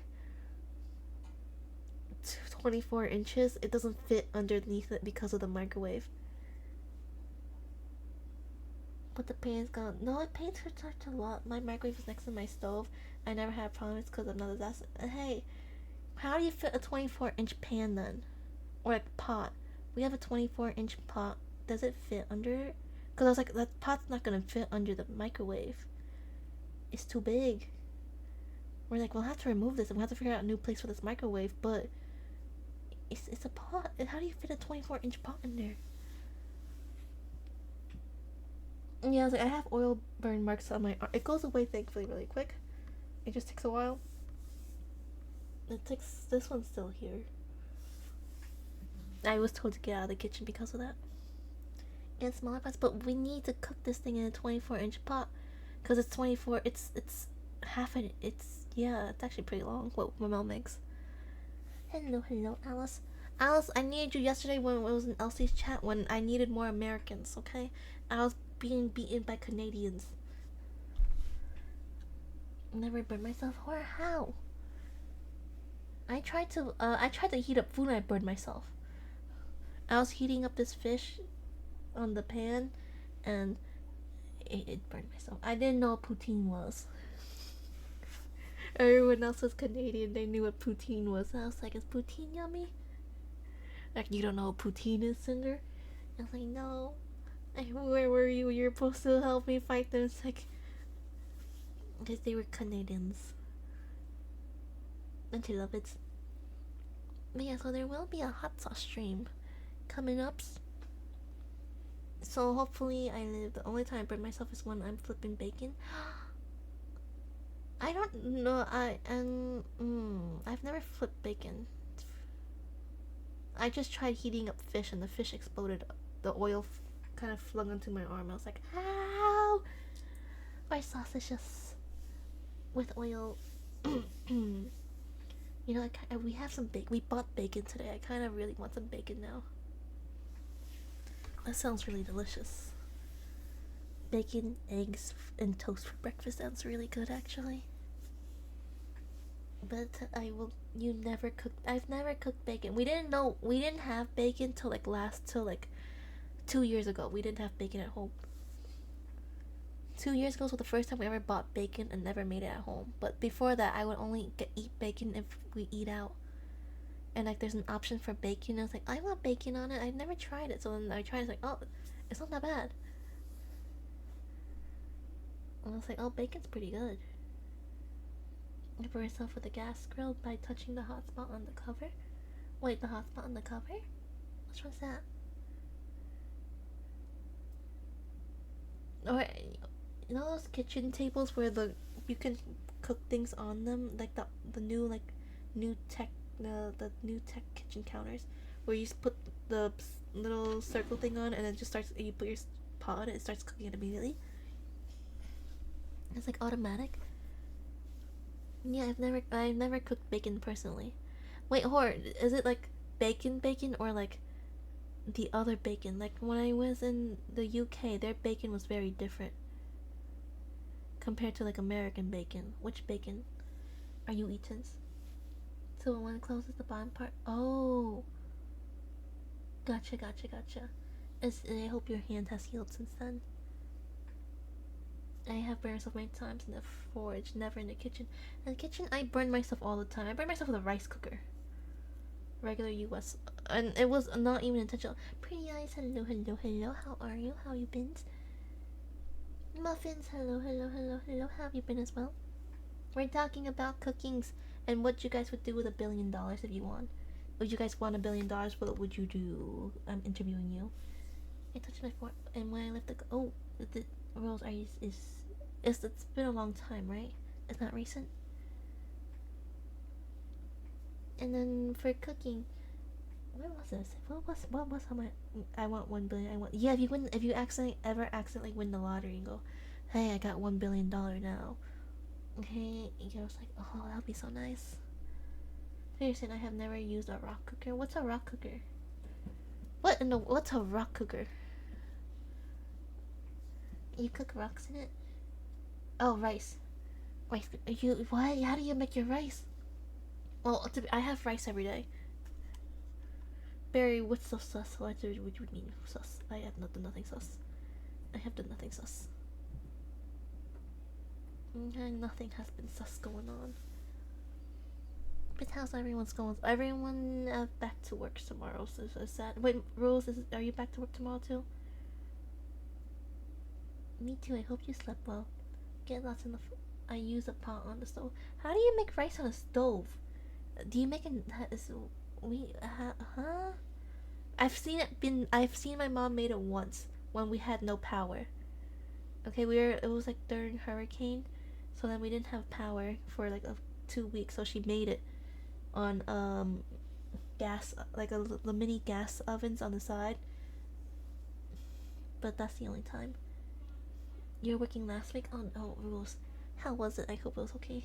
24 inches. It doesn't fit underneath it because of the microwave. But the pan's gone. No, it pains her such a lot. My microwave is next to my stove. I never had problems because I'm not a disaster. Hey, how do you fit a 24-inch pan then? Or like pot? We have a 24-inch pot. Does it fit under it? Because I was like, that pot's not gonna fit under the microwave. It's too big. We're like, we'll have to remove this and we'll have to figure out a new place for this microwave, but it's a pot. How do you fit a 24-inch pot in there? Yeah, I was like, I have oil burn marks on my arm. It goes away thankfully really quick. It just takes a while. This one's still here. I was told to get out of the kitchen because of that. And smaller pots, but we need to cook this thing in a 24-inch pot. Because it's 24, it's half an, it's actually pretty long, what my mom makes. Hello, Alice. Alice, I needed you yesterday when it was in Elsie's chat when I needed more Americans, okay? I was being beaten by Canadians. Never burned myself, or how? I tried to heat up food and I burned myself. I was heating up this fish on the pan and it burned myself. I didn't know what poutine was. Everyone else was Canadian, they knew what poutine was. I was like, is poutine yummy? Like, you don't know what poutine is, Cinder? I was like, no. Where were you? You're supposed to help me fight them. It's like, because they were Canadians. Don't you love it? But yeah, so there will be a hot sauce stream coming up. So hopefully I live. The only time I burn myself is when I'm flipping bacon. I don't know. I've never flipped bacon. I just tried heating up fish and the fish exploded. The oil kind of flung onto my arm. I was like, ow! Or sausages with oil. You know, we have some bacon. We bought bacon today. I kind of really want some bacon now. That sounds really delicious. Bacon, eggs, and toast for breakfast sounds really good, actually. But I will. You never cooked. I've never cooked bacon. We didn't know. We didn't have bacon till like 2 years ago. We didn't have bacon at home. 2 years ago was the first time we ever bought bacon and never made it at home. But before that, I would only eat bacon if we eat out. And like, there's an option for bacon. And I was like, I want bacon on it. I never tried it, so then I tried. It's like, oh, it's not that bad. And I was like, oh, bacon's pretty good. I burn myself with a gas grill by touching the hotspot on the cover. Wait, the hotspot on the cover? Which one's that? Or you know those kitchen tables where you can cook things on them, like the new new tech the new tech kitchen counters, where you just put the little circle thing on and it just starts. You put your pot on it, it starts cooking it immediately. It's like automatic. Yeah, I've never cooked bacon personally. Wait, Horde, is it like bacon or like the other bacon? Like when I was in the UK, their bacon was very different compared to like American bacon. Which bacon are you eating? So when it closes the bottom part. Oh, gotcha. I hope your hand has healed since then. I have burned myself many times in the forge, never in the kitchen. In the kitchen, I burn myself all the time. I burn myself with a rice cooker. Regular US. And it was not even intentional. Pretty eyes, hello. How are you? How you been? Muffins, hello. How have you been as well? We're talking about cookings and what you guys would do with $1 billion if you won. Would you guys want $1 billion? What would you do? I'm interviewing you. I touched my fork, and when I left the rolls are it's been a long time, right? It's not recent. And then for cooking, where was this? What was how much? I want 1 billion. I want if you accidentally win the lottery and go, hey, I got $1 billion now. Okay, I was like, oh, that'd be so nice. Seriously, I have never used a rock cooker. What's a rock cooker? What's a rock cooker? You cook rocks in it? Oh, rice. Rice. What? How do you make your rice? Well, I have rice every day. Barry, what's so sus? What do you mean sus? I have nothing sus. I have done nothing sus. Nothing has been sus going on. But how's everyone's going? Everyone back to work tomorrow. So is that wait, Rose? Are you back to work tomorrow too? Me too. I hope you slept well. Get lots in the. I use a pot on the stove. How do you make rice on a stove? Do you make it? Huh? I've seen my mom made it once when we had no power. Okay, it was like during hurricane, so then we didn't have power for like 2 weeks. So she made it on gas, like the mini gas ovens on the side. But that's the only time. You're working last week? Oh no, Rules. How was it? I hope it was okay.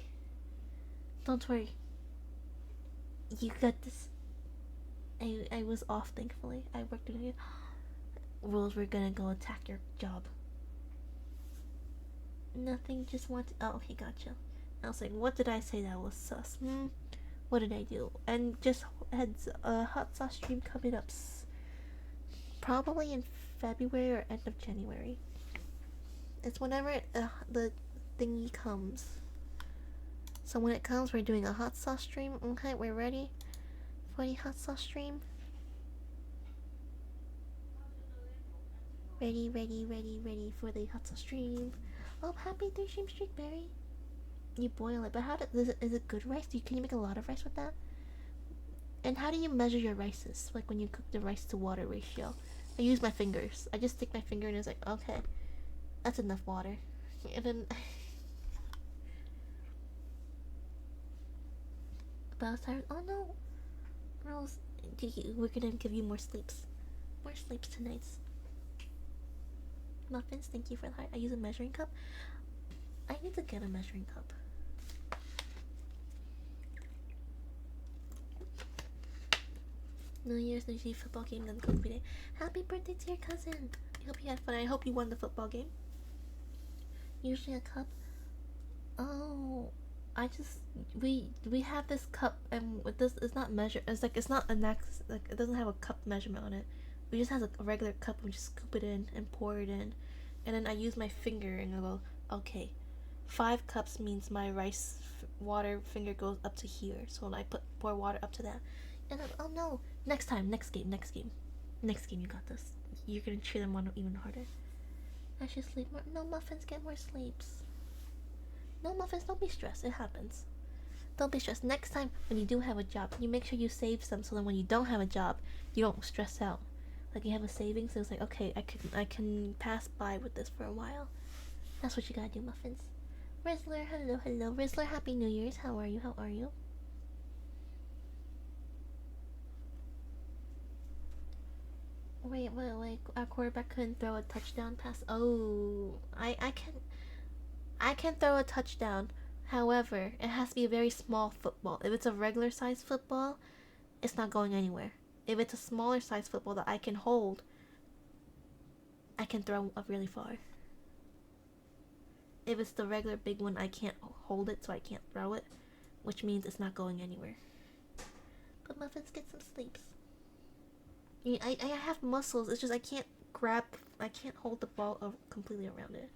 Don't worry. You got this. I was off, thankfully. I worked doing it. Rules, we're gonna go attack your job. Nothing, just want to. Oh, okay, gotcha. I was like, what did I say that was sus? What did I do? And just heads a hot sauce stream coming up. Probably in February or end of January. It's whenever the thingy comes. So when it comes, we're doing a hot sauce stream. Okay, we're ready for the hot sauce stream. Ready for the hot sauce stream. Oh, happy 3 stream streak, Barry. You boil it, but is it good rice? Can you make a lot of rice with that? And how do you measure your rices? Like when you cook the rice to water ratio? I use my fingers. I just stick my finger and it's like, okay, that's enough water. And then but I was tired. Oh no, Rose, we're gonna give you more sleeps. More sleeps tonight. Muffins, thank you for the heart. I use a measuring cup. I need to get a measuring cup. New Year's, New Year's football game, then Kobe Day. Happy birthday to your cousin. I hope you had fun. I hope you won the football game. Usually a cup. Oh, I just we have this cup and with this it's not measured. It's not a next like it doesn't have a cup measurement on it. We just has a regular cup and we just scoop it in and pour it in, and then I use my finger and I go okay. 5 cups means my rice water finger goes up to here, so when I pour water up to that, and then oh no, next time, next game, you got this. You're gonna cheer them on even harder. I should sleep more. No, Muffins, get more sleeps. No, Muffins, don't be stressed. It happens. Don't be stressed. Next time when you do have a job, you make sure you save some so that when you don't have a job, you don't stress out. Like you have a savings, so it's like okay, I can pass by with this for a while. That's what you gotta do, Muffins. Rizzler, hello. Rizzler, happy New Year's. How are you? Wait. Our quarterback couldn't throw a touchdown pass. Oh, I can throw a touchdown. However, it has to be a very small football. If it's a regular size football, it's not going anywhere. If it's a smaller size football that I can hold, I can throw up really far. If it's the regular big one, I can't hold it, so I can't throw it, which means it's not going anywhere. But Muffins, get some sleeps. I have muscles. It's just I can't hold the ball completely around it.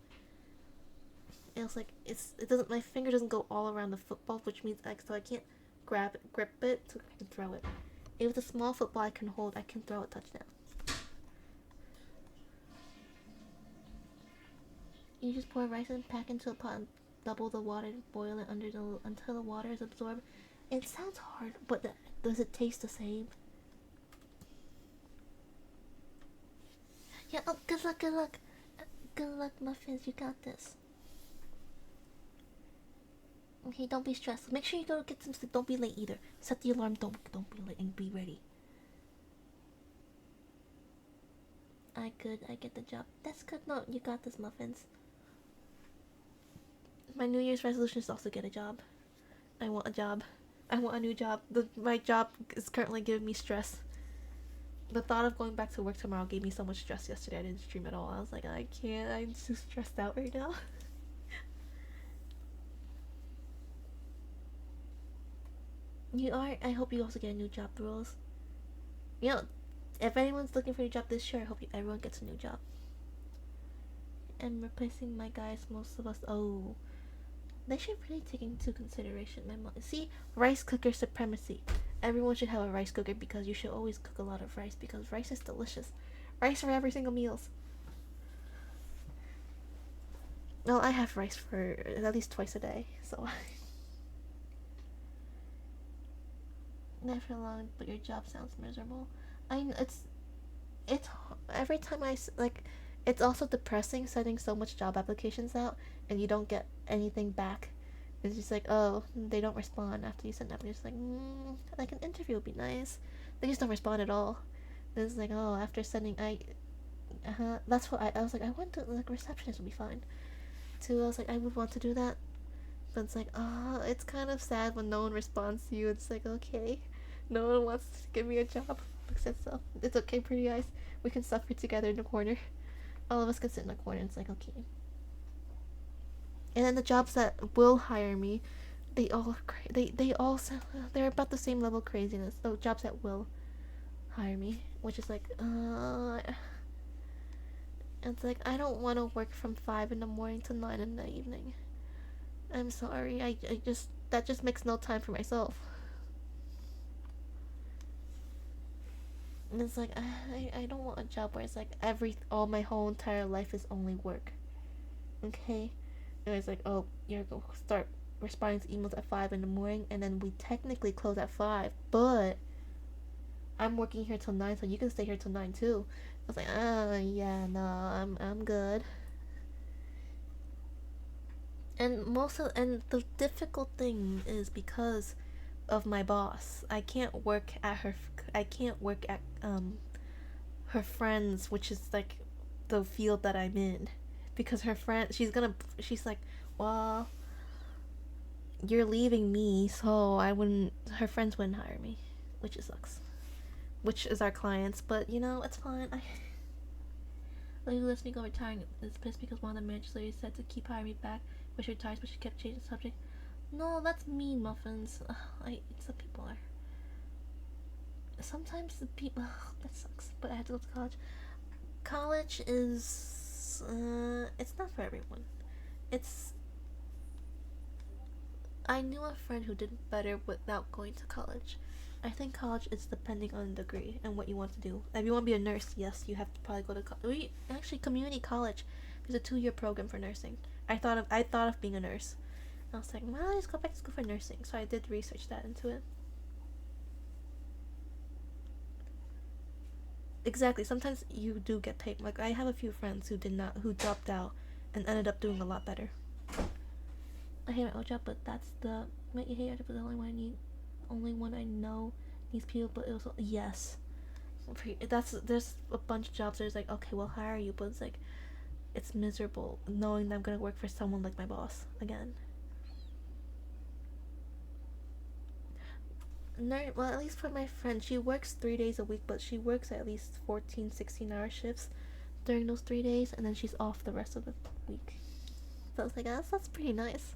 It's like it doesn't. My finger doesn't go all around the football, which means so I can't grip it, so I can throw it. If it's a small football I can hold, I can throw a touchdown. You just pour rice and pack into a pot and double the water, boil it until the water is absorbed. It sounds hard, but does it taste the same? Yeah. Oh, good luck, Muffins. You got this. Okay, don't be stressed. Make sure you go get some sleep. Don't be late either. Set the alarm. Don't be late and be ready. I get the job. That's good. No, you got this, Muffins. My New Year's resolution is also get a job. I want a job. I want a new job. My job is currently giving me stress. The thought of going back to work tomorrow gave me so much stress yesterday. I didn't stream at all. I was like, I can't. I'm too stressed out right now. You are. I hope you also get a new job, Rules. You know, if anyone's looking for a job this year, I hope everyone gets a new job. And replacing my guys, most of us. Oh, they should really take into consideration my mom. See, rice cooker supremacy. Everyone should have a rice cooker because you should always cook a lot of rice because rice is delicious. Rice for every single meals. Well, I have rice for at least twice a day, so. Never long, but your job sounds miserable. It's every time it's also depressing sending so much job applications out and you don't get anything back. It's just like, oh, they don't respond after you send up. It's like, like an interview would be nice. They just don't respond at all. Then it's like, oh, after sending, that's what I was like, I want to, like, receptionist would be fine. Too, I was like, I would want to do that. But it's like, oh, it's kind of sad when no one responds to you. It's like, okay, no one wants to give me a job except so. It's okay, pretty eyes. We can suffer together in the corner. All of us can sit in the corner. It's like, okay. And then the jobs that will hire me, they're about the same level of craziness. The jobs that will hire me, which is like, it's like I don't want to work from 5 in the morning to 9 in the evening. I'm sorry. I just that just makes no time for myself. And it's like I don't want a job where it's like all my whole entire life is only work. Okay. And it's like, oh, you're going to start responding to emails at 5 in the morning, and then we technically close at 5, but I'm working here till 9, so you can stay here till 9 too. I was like, yeah, no, I'm good. And the difficult thing is because of my boss. I can't work at her friends, which is like the field that I'm in. Because her friend, she's like, well, you're leaving me, so her friends wouldn't hire me, which sucks. which is our clients. But you know, it's fine. I lady who lets me go retiring is pissed because one of the managers ladies said to keep hiring me back when she retires, but she kept changing the subject. No, that's mean, Muffins. Some people are. Sometimes the people. That sucks. But I had to go to college. College is. It's not for everyone. It's. I knew a friend who did better without going to college. I think college is depending on the degree and what you want to do. If you want to be a nurse, yes, you have to probably go to college. Actually, community college. There's a 2-year program for nursing. I thought of being a nurse. I was like, well, I'll just go back to school for nursing. So I did research that into it. Exactly. Sometimes you do get paid. Like I have a few friends who dropped out and ended up doing a lot better. I hate my old job, but that's the might you hate it, but the only one I need, only one I know needs people. But it was yes. There's a bunch of jobs. There's like okay, we'll hire you, but it's like it's miserable knowing that I'm gonna work for someone like my boss again. Well, at least for my friend, she works 3 days a week, but she works at least 14, 16-hour shifts during those 3 days, and then she's off the rest of the week. So I was like, that's pretty nice.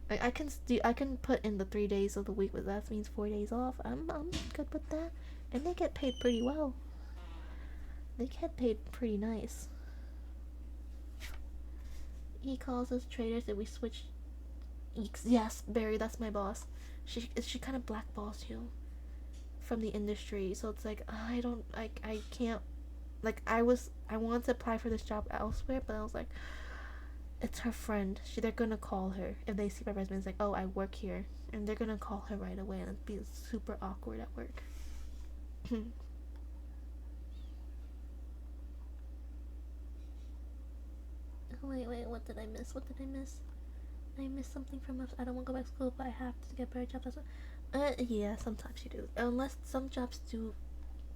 I can put in the 3 days of the week, but that means 4 days off. I'm good with that, and they get paid pretty well. They get paid pretty nice. He calls us traitors if we switch. Yes, Barry, that's my boss. She kind of blackballs you from the industry, so it's like I can't. Like I wanted to apply for this job elsewhere, but I was like, it's her friend. They're gonna call her if they see my resume. It's like, oh, I work here, and they're gonna call her right away, and it'd be super awkward at work. Wait, what did I miss? I missed something from us. I don't want to go back to school, but I have to get better jobs. Yeah, sometimes you do. Unless some jobs do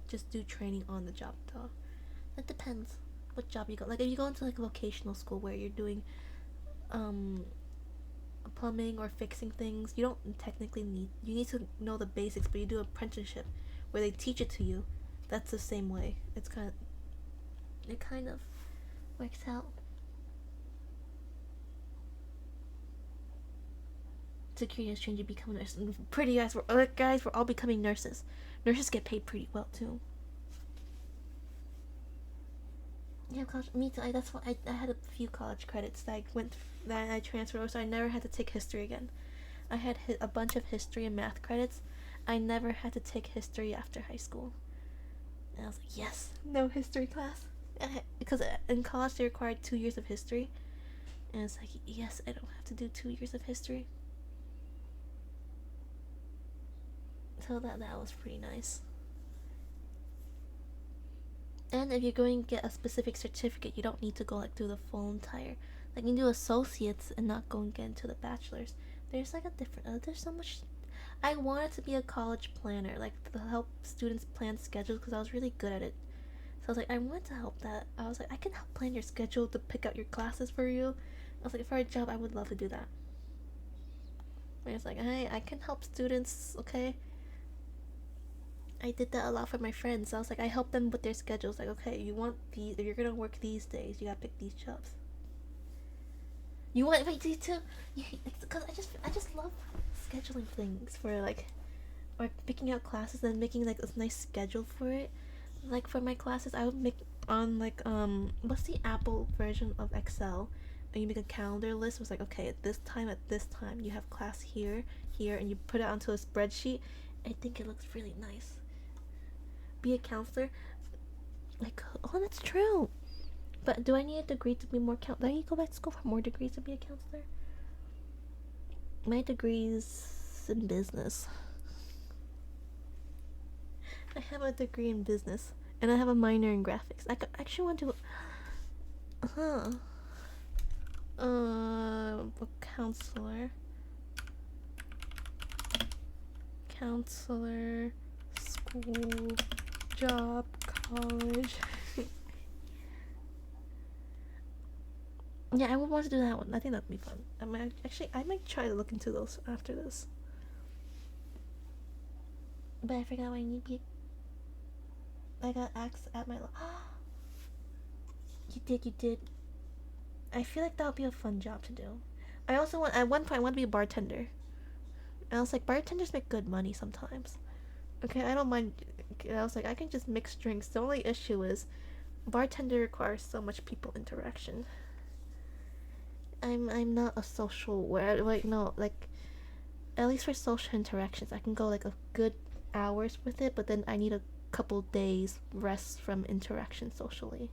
just do training on the job, though. It depends what job you go. Like if you go into like a vocational school where you're doing plumbing or fixing things, you don't technically need to know the basics, but you do apprenticeship where they teach it to you. That's the same way. It kind of works out. Security has changed. You become a nurse. Pretty guys, we're all becoming nurses. Nurses get paid pretty well too. Yeah, college. Me too. That's why I had a few college credits that I transferred over, so I never had to take history again. I had a bunch of history and math credits. I never had to take history after high school. And I was like, yes, no history class. Because in college they required 2 years of history, and it's like, yes, I don't have to do 2 years of history. So that was pretty nice. And if you're going to get a specific certificate, you don't need to go like through the full entire. Like you can do associates and not go and get into the bachelor's. There's like a different. There's so much. I wanted to be a college planner, like to help students plan schedules because I was really good at it. So I was like, I want to help that. I was like, I can help plan your schedule to pick out your classes for you. I was like, for a job, I would love to do that. I was like, hey, I can help students, okay? I did that a lot for my friends. I was like, I help them with their schedules. Like, okay, if you're gonna work these days, you gotta pick these jobs. You want these too? Because I just love scheduling things for like, or picking out classes and making like a nice schedule for it. Like for my classes, I would make on like what's the Apple version of Excel? And you make a calendar list. It was like, okay, at this time, you have class here, and you put it onto a spreadsheet. I think it looks really nice. Be a counselor, like, oh, that's true. But do I need a degree to be more do I need to go back to school for more degrees to be a counselor? My degree's in business. I have a degree in business, and I have a minor in graphics. I actually want to. A counselor, school, job, college. Yeah, I would want to do that one. I think that'd be fun. I might try to look into those after this. But I forgot I need. I got asked at my. You did. You did. I feel like that would be a fun job to do. I also want. At one point, I want to be a bartender. And I was like, bartenders make good money sometimes. Okay, I don't mind. I was like, I can just mix drinks. The only issue is, bartender requires so much people interaction. I'm not a social where like no like at least for social interactions I can go like a good hours with it, but then I need a couple days rest from interaction socially.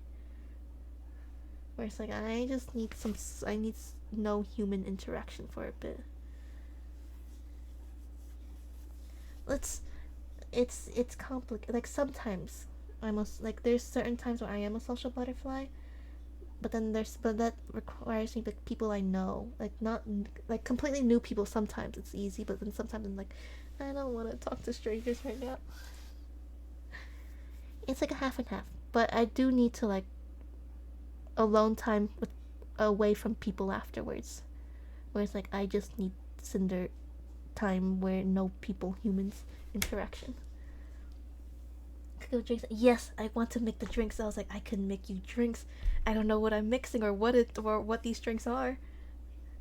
Where it's like I just need some I need no human interaction for a bit. Let's it's complicated. Like sometimes I'm a, like there's certain times where I am a social butterfly, but that requires me like people I know, like not like completely new people. Sometimes it's easy, but then sometimes I'm like, I don't want to talk to strangers right now. It's like a half and half, but I do need to like alone time with away from people afterwards, where it's like I just need cinder time where no people humans interaction. Go drinks. Yes, I want to make the drinks. I was like, I can make you drinks. I don't know what I'm mixing or what these drinks are.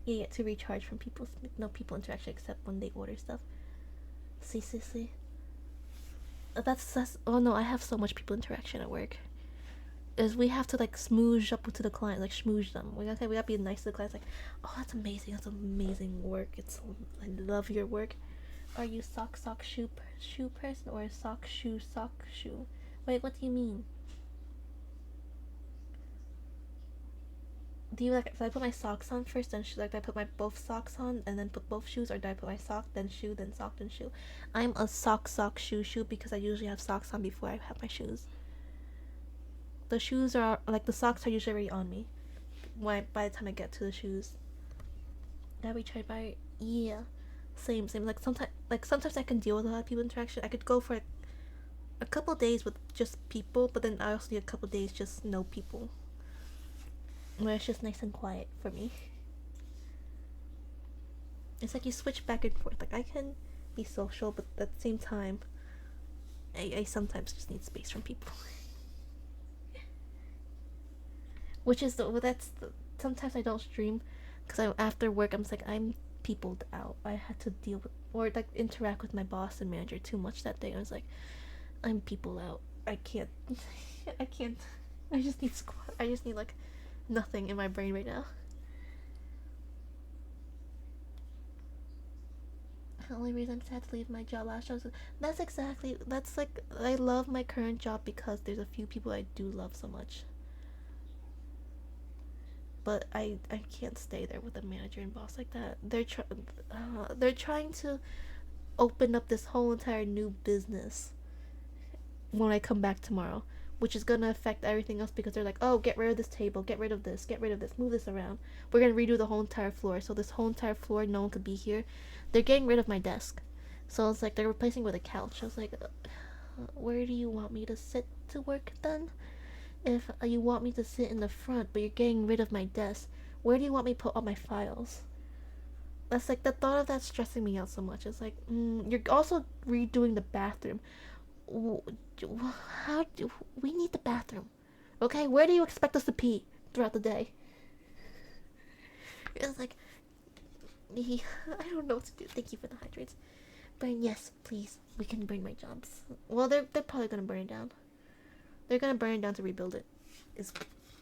Yeah, to recharge from people. No people interaction except when they order stuff. See. That's. Oh no, I have so much people interaction at work. Is we have to like smooge up to the client, like smooge them. We gotta be nice to the clients. Like, oh, that's amazing. That's amazing work. I love your work. Are you sock shoe person or sock shoe? Wait, what do you mean? Do you like? Do I put my socks on first, then like? Do I put my both socks on and then put both shoes, or do I put my sock then shoe then sock then shoe? I'm a sock shoe because I usually have socks on before I have my shoes. The shoes are like the socks are usually already on me. When by the time I get to the shoes, that we tried by yeah, same. Like sometimes I can deal with a lot of people interaction. I could go for a couple days with just people, but then I also need a couple days just no people, where it's just nice and quiet for me. It's like you switch back and forth. Like I can be social, but at the same time, I sometimes just need space from people. Which is sometimes I don't stream because after work I'm just like I'm peopled out. I had to deal with or like interact with my boss and manager too much that day. I was like, I'm people out. I can't. I can't. I just need squat. I just need like nothing in my brain right now. The only reason I'm sad to leave my job last job. That's like I love my current job because there's a few people I do love so much. But I can't stay there with a manager and boss like that. They're trying to open up this whole entire new business when I come back tomorrow, which is gonna affect everything else because they're like, oh, get rid of this table, get rid of this, move this around. We're gonna redo the whole entire floor, so this whole entire floor, no one could be here. They're getting rid of my desk, so it's like they're replacing with a couch. I was like, where do you want me to sit to work then? If you want me to sit in the front, but you're getting rid of my desk, where do you want me to put all my files? That's like the thought of that stressing me out so much. It's like, you're also redoing the bathroom. How do we need the bathroom? Okay, where do you expect us to pee throughout the day? It's like, I don't know what to do. Thank you for the hydrates. But yes, please, we can burn my jobs. Well, they're probably gonna burn it down. They're gonna burn it down to rebuild it.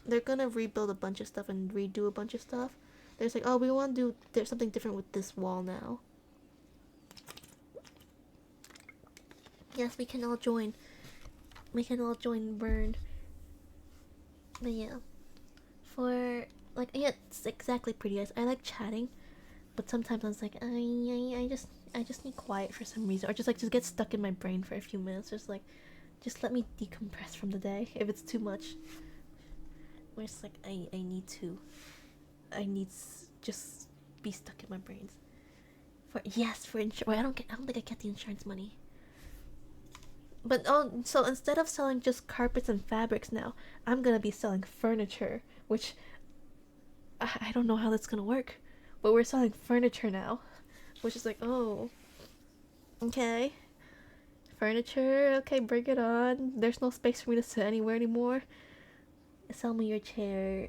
They're gonna rebuild a bunch of stuff and redo a bunch of stuff. There's like, oh, we want to do something different with this wall now. Yes, we can all join. We can all join burn. But yeah, for like yeah, it's exactly pretty. I like chatting, but sometimes I was like, I just need quiet for some reason, or just get stuck in my brain for a few minutes. Just let me decompress from the day if it's too much. Where it's like I need just be stuck in my brains. For insurance. Well, I don't think I get the insurance money. But oh, so instead of selling just carpets and fabrics now, I'm gonna be selling furniture, which I don't know how that's gonna work. But we're selling furniture now, which is like, oh, okay. Furniture, okay, bring it on. There's no space for me to sit anywhere anymore. Sell me your chair.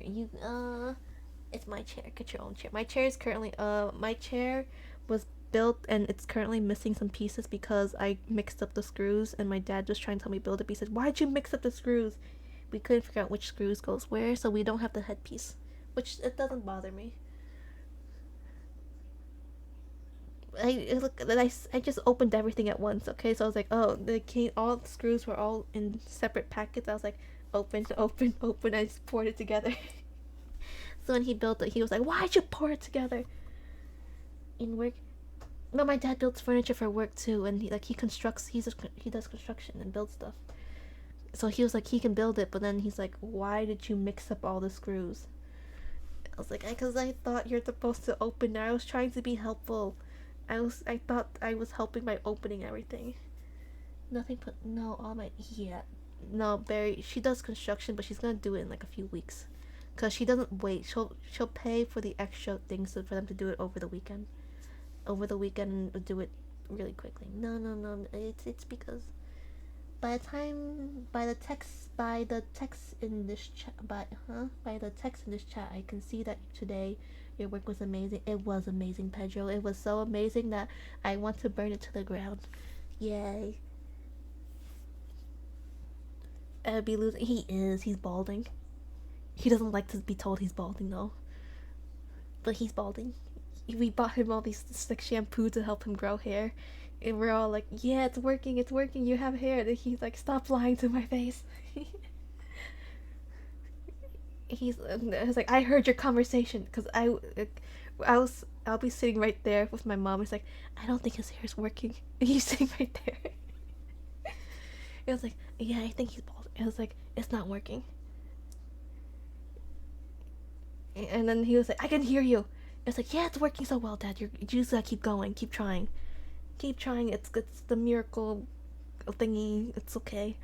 It's my chair. Get your own chair. My chair is currently my chair was built and it's currently missing some pieces because I mixed up the screws and my dad was trying to tell me build it. He said, "Why'd you mix up the screws?" We couldn't figure out which screws goes where, so we don't have the headpiece, which it doesn't bother me. I just opened everything at once. Okay, so I was like, oh, all the screws were all in separate packets. I was like, open, open, open. I just poured it together. So when he built it, he was like, "Why'd you pour it together?" In work, no, my dad builds furniture for work too, and he constructs. He does construction and builds stuff. So he was like, he can build it, but then he's like, "Why did you mix up all the screws?" I was like, "Because I thought you're supposed to open it. I was trying to be helpful. I thought I was helping by opening everything. Nothing put no all my yeah. No, Barry. She does construction, but she's gonna do it in like a few weeks, cause she doesn't wait. She'll pay for the extra things for them to do it over the weekend. Over the weekend, and do it really quickly. No. It's because by the text in this chat by the text in this chat, I can see that today your work was amazing. It was amazing, Pedro. It was so amazing that I want to burn it to the ground. Yay. I'd be losing. He's balding. He doesn't like to be told he's balding though, but he's balding. We bought him all these like shampoo to help him grow hair, and we're all like, "Yeah, it's working. You have hair." And he's like, "Stop lying to my face." I was like, "I heard your conversation," because I'll be sitting right there with my mom. It's like, "I don't think his hair's working." And he's sitting right there. I was like, "Yeah, I think he's bald." I was like, "It's not working." And then he was like, "I can hear you." I was like, "Yeah, it's working so well, Dad. You just gotta keep going, keep trying, keep trying. It's the miracle thingy. It's okay."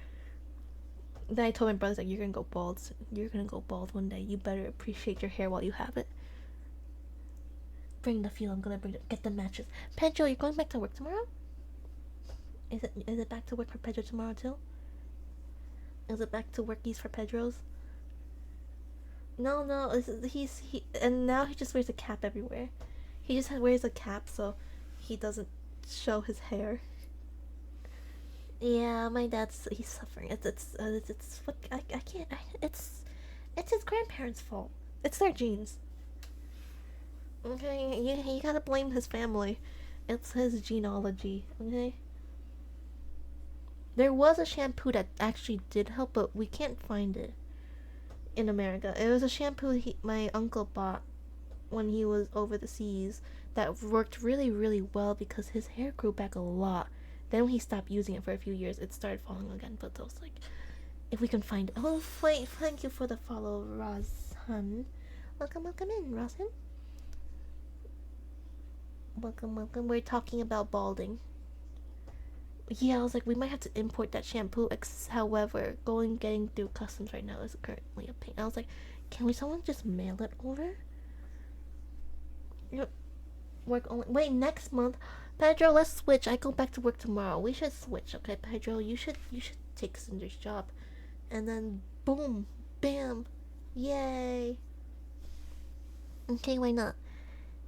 Then I told my brothers like, "You're gonna go bald. You're gonna go bald one day. You better appreciate your hair while you have it." Bring the fuel. I'm gonna get the mattress. Pedro, you're going back to work tomorrow? Is it back to work for Pedro tomorrow too? Is it back to workies for Pedro's? No. And now he just wears a cap everywhere. He just wears a cap so he doesn't show his hair. Yeah, my he's suffering. It's what I can't. It's his grandparents' fault. It's their genes. Okay, you gotta blame his family. It's his genealogy. Okay. There was a shampoo that actually did help, but we can't find it in America. It was a shampoo my uncle bought when he was over the seas that worked really, really well because his hair grew back a lot. Then when he stopped using it for a few years, it started falling again. But I was like, if we can find it. Oh, wait, thank you for the follow, Rozhan. Welcome in, Rozhan. Welcome. We're talking about balding. Yeah, I was like, we might have to import that shampoo. However, getting through customs right now is currently a pain. I was like, can someone just mail it over? Yep. Work only. Wait, next month, Pedro. Let's switch. I go back to work tomorrow. We should switch, okay, Pedro? You should take Cinder's job, and then boom, bam, yay. Okay, why not?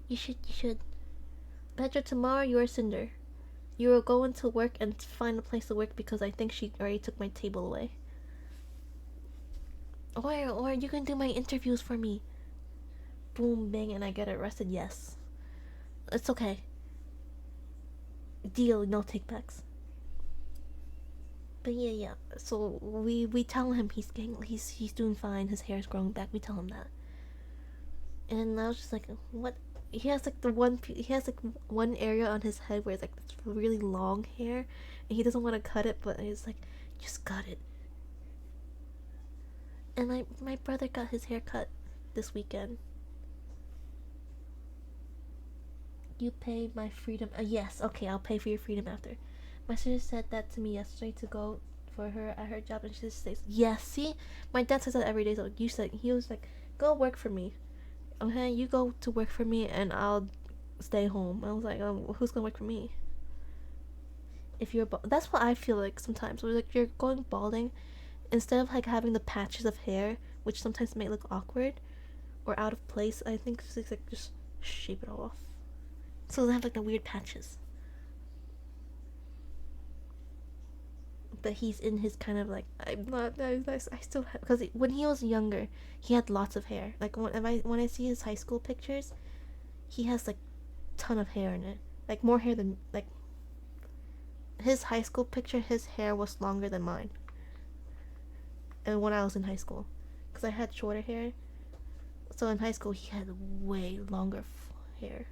You should. Pedro, tomorrow you're Cinder. You will go into work and find a place to work because I think she already took my table away. Or you can do my interviews for me. Boom, bang, and I get arrested. Yes, it's okay. Deal, no takebacks. But yeah. So we tell him he's doing fine. His hair's growing back. We tell him that, and I was just like, what? He has like one area on his head where it's like this really long hair, and he doesn't want to cut it, but he's like, just cut it. And my brother got his hair cut this weekend. You pay my freedom. Yes, okay, I'll pay for your freedom after. My sister said that to me yesterday to go for her at her job, and she just says, "Yes, see, my dad says that every day." So he was like, "Go work for me, okay? You go to work for me, and I'll stay home." I was like, "Who's gonna work for me?" If you're that's what I feel like sometimes. Where like you're going balding, instead of like having the patches of hair, which sometimes may look awkward or out of place, I think it's like just shave it all off. So they have like the weird patches. But he's in his kind of like I'm not. I still have because when he was younger, he had lots of hair. Like when I see his high school pictures, he has like ton of hair in it. Like more hair than like his high school picture. His hair was longer than mine. And when I was in high school, because I had shorter hair, so in high school he had way longer hair.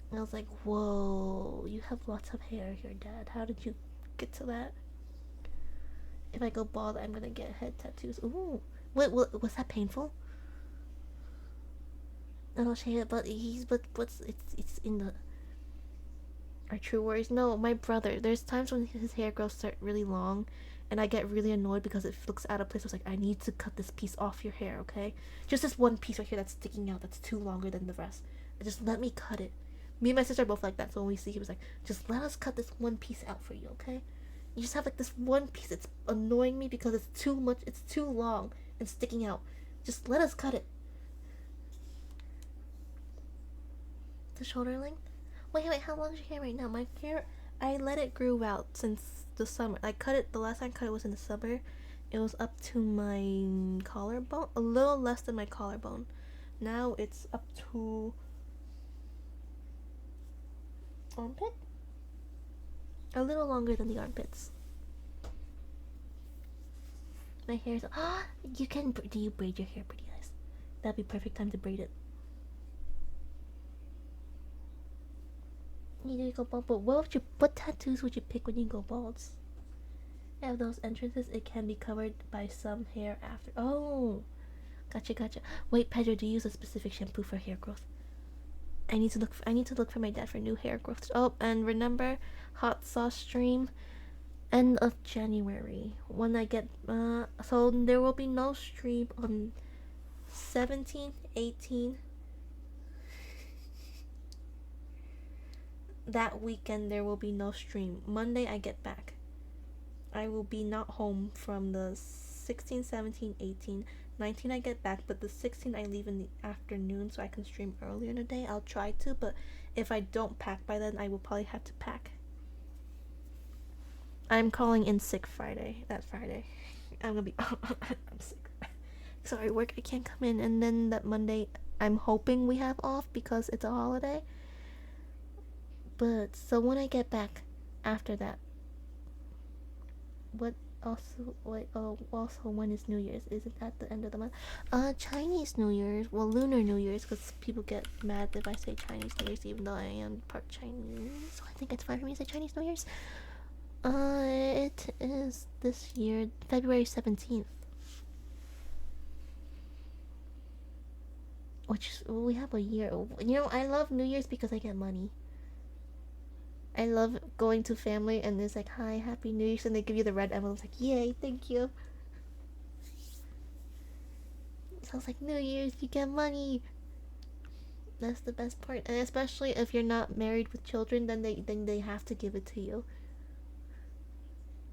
And I was like, whoa, you have lots of hair here, Dad. How did you get to that? If I go bald, I'm gonna get head tattoos. Ooh, what was that painful? I don't shave it, but what's it's in the our true worries. No, my brother. There's times when his hair grows start really long, and I get really annoyed because it looks out of place. I was like, I need to cut this piece off your hair, okay? Just this one piece right here that's sticking out. That's too longer than the rest. Just let me cut it. Me and my sister are both like that. So when we see, he was like, just let us cut this one piece out for you, okay? You just have like this one piece. It's annoying me because it's too much. It's too long and sticking out. Just let us cut it. The shoulder length. Wait, how long is your hair right now? My hair, I let it grow out since the summer. I cut it, the last time I cut it was in the summer. It was up to my collarbone, a little less than my collarbone. Now it's up to armpit? A little longer than the armpits. My hair's, you can, do you braid your hair, pretty eyes? That'd be perfect time to braid it. You need to go bald, but what tattoos would you pick when you go bald? Have those entrances, it can be covered by some hair after. Oh, gotcha. Wait, Pedro, do you use a specific shampoo for hair growth? I need to look for my dad for new hair growth. Oh, and remember, hot sauce stream, end of January. When I get so there will be no stream on 17, 18. That weekend there will be no stream. Monday I get back. I will be not home from the 16, 17, 18, 19 I get back, but the 16 I leave in the afternoon so I can stream earlier in the day. I'll try to, but if I don't pack by then, I will probably have to pack. I'm calling in sick that Friday. I'm gonna be I'm sick. Sorry, work, I can't come in, and then that Monday I'm hoping we have off because it's a holiday. But so when I get back after that, what also also when is New Year's? Is it at the end of the month? Chinese New Year's. Well, Lunar New Year's, because people get mad if I say Chinese New Year's, even though I am part Chinese. So I think it's fine for me to say Chinese New Year's. It is this year February 17th. Which we have a year. You know, I love New Year's because I get money. I love going to family and it's like, hi, happy New Year's, and they give you the red envelopes, like, yay, thank you. So it's like, New Year's, you get money. That's the best part, and especially if you're not married with children, then they have to give it to you.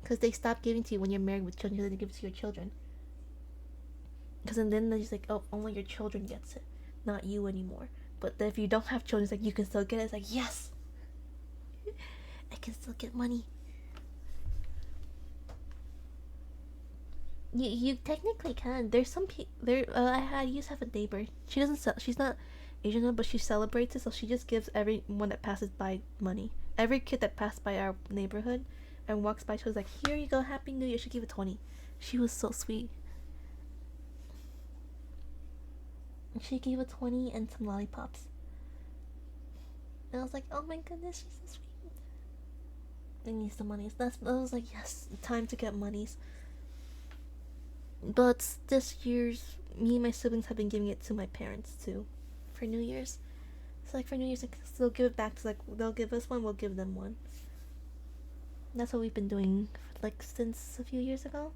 Because they stop giving to you when you're married with children, because they give it to your children. Because then they're just like, oh, only your children gets it, not you anymore. But if you don't have children, it's like, you can still get it. It's like, yes, I can still get money. You technically can. There's some people there. I used to have a neighbor. She doesn't. She's not Asian, but she celebrates it. So she just gives everyone that passes by money. Every kid that passed by our neighborhood and walks by, she was like, "Here you go, Happy New Year." She gave it 20. She was so sweet. She gave it 20 and some lollipops. And I was like, "Oh my goodness, she's so sweet." I need some monies. I was like, yes, time to get monies. But this year's, me and my siblings have been giving it to my parents too, for New Year's. So like for New Year's, like, they'll give it back to, like, they'll give us one, we'll give them one. That's what we've been doing like since a few years ago.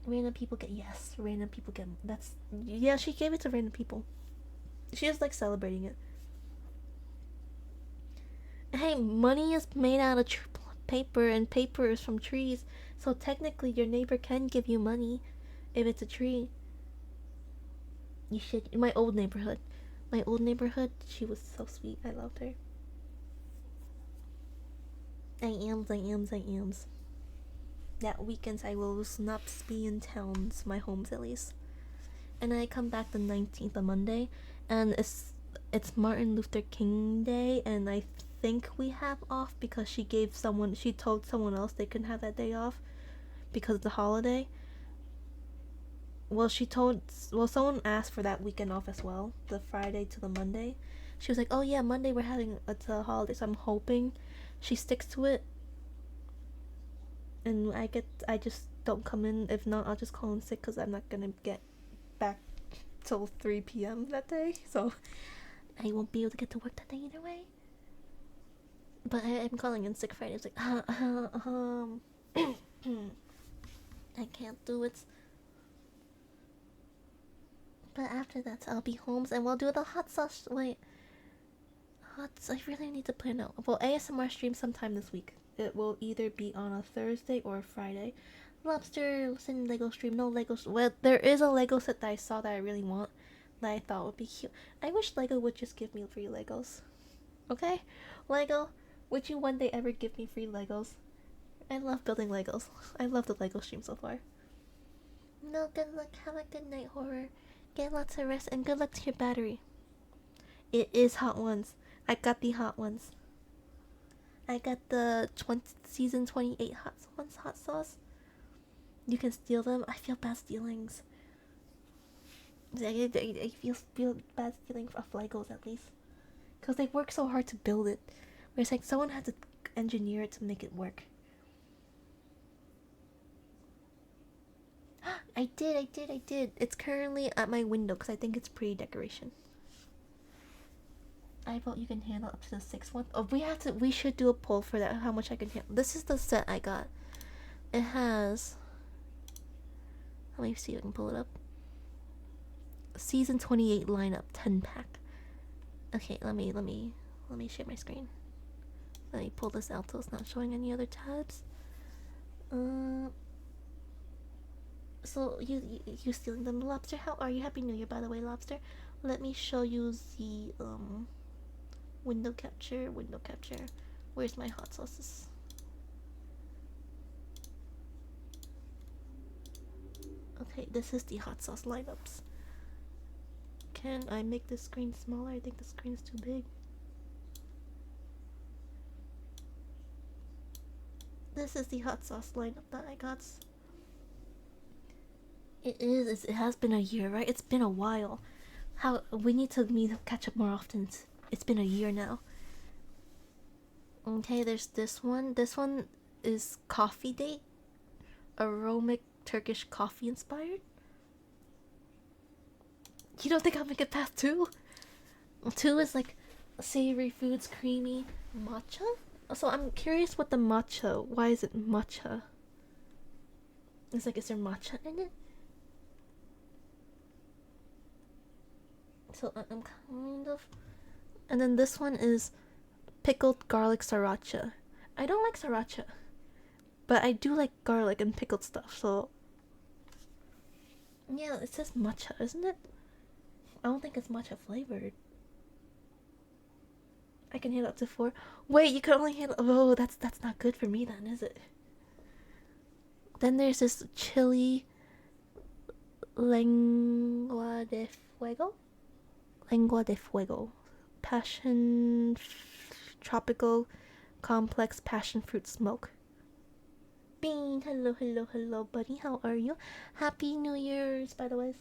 Random people get, yes, random people get. That's, yeah, she gave it to random people. She just like celebrating it. Hey, money is made out of paper, and paper is from trees. So technically, your neighbor can give you money if it's a tree. You should. My old neighborhood. My old neighborhood, she was so sweet. I loved her. I ams. That weekends I will not be in towns, my homes at least. And I come back the 19th on Monday, and it's Martin Luther King Day, and I think we have off because she told someone else they couldn't have that day off because of the holiday. Someone asked for that weekend off as well, the Friday to the Monday. She was like, "Oh yeah, Monday we're having it's a holiday," so I'm hoping she sticks to it, and I just don't come in. If not, I'll just call in sick because I'm not gonna get back till 3 p.m. that day, so I won't be able to get to work that day either way. But I'm calling in sick Friday. It's like, I can't do it. But after that, I'll be home and we'll do the hot sauce. Wait, I really need to plan out. Well, ASMR stream sometime this week. It will either be on a Thursday or a Friday. Lobster, listen, Lego stream. No Legos. Well, there is a Lego set that I saw that I really want that I thought would be cute. I wish Lego would just give me free Legos. Okay? Lego, would you one day ever give me free Legos? I love building Legos. I love the Lego stream so far. No, good luck. Have a good night, horror. Get lots of rest and good luck to your battery. It is Hot Ones. I got the Hot Ones. I got the season 28 hot sauce. You can steal them. I feel bad stealings. I feel bad stealing of Legos at least. Because they work so hard to build it. Where it's like someone had to engineer it to make it work. I did. It's currently at my window because I think it's pretty decoration. I vote you can handle up to the 6th one. Oh, we should do a poll for that, how much I can handle. This is the set I got. It has, let me see if I can pull it up. Season 28 lineup 10-pack. Okay, let me share my screen. Let me pull this out so it's not showing any other tabs. So you stealing them, Lobster? How are you? Happy New Year, by the way, Lobster. Let me show you the window capture. Where's my hot sauces? Okay, this is the hot sauce lineups. Can I make the screen smaller? I think the screen is too big. This is the hot sauce lineup that I got. It has been a year, right? It's been a while. How we need to catch up more often. It's been a year now. Okay, there's this one. This one is Coffee Date. Aromatic Turkish coffee inspired. You don't think I'll make it past 2? 2 is like savory foods, creamy matcha. So I'm curious what the matcha. Why is it matcha? It's like, is there matcha in it? So I'm kind of. And then this one is pickled garlic sriracha. I don't like sriracha, but I do like garlic and pickled stuff. So yeah, it says matcha, isn't it? I don't think it's matcha flavored. I can handle up to 4. Wait, you can only handle. Oh, that's not good for me then, is it? Then there's this chili lengua de fuego. Lengua de fuego, tropical complex passion fruit smoke. Bean, hello, buddy. How are you? Happy New Year's, by the way.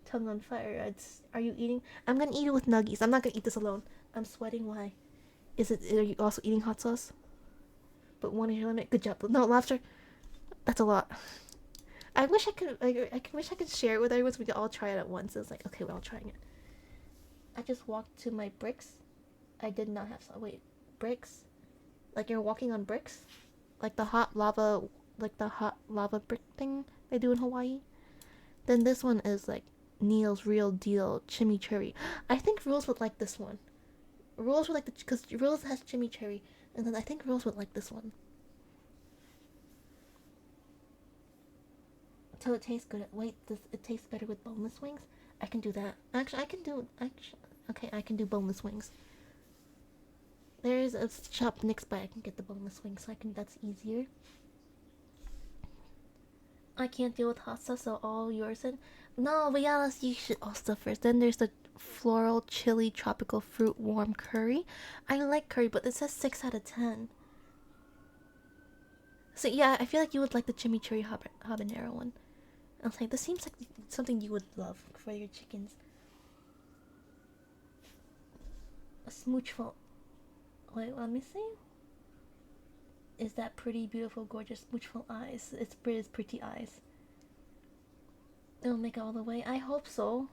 Tongue on fire. Are you eating? I'm gonna eat it with nuggies. I'm not gonna eat this alone. I'm sweating. Why? Are you also eating hot sauce? But 1 is your limit. Good job. No, Lobster. That's a lot. I wish I could. I wish I could share it with everyone so we could all try it at once. It's like, okay, we're all trying it. I just walked to my bricks. I did not have some. Wait, bricks? Like you're walking on bricks? Like the hot lava brick thing they do in Hawaii? Then this one is like Neil's Real Deal Chimichurri. I think Rules would like this one. Rules would like the because Rules has chimichurri, and then I think Rules would like this one. So it tastes good. Wait, does it taste better with boneless wings? I can do that. Actually, I can do. Actually, okay, I can do boneless wings. There's a shop next by. I can get the boneless wings, so I can. That's easier. I can't deal with hot sauce, so all yours. And no, but yeah, let's use all stuff first. Then there's the floral chili tropical fruit warm curry. I like curry, but it says 6 out of 10. So yeah, I feel like you would like the chimichurri habanero one. I was like, this seems like something you would love for your chickens. A smoochful. Wait, let me see. Is that pretty, beautiful, gorgeous, smoochful eyes? It's pretty eyes. It'll make it all the way. I hope so.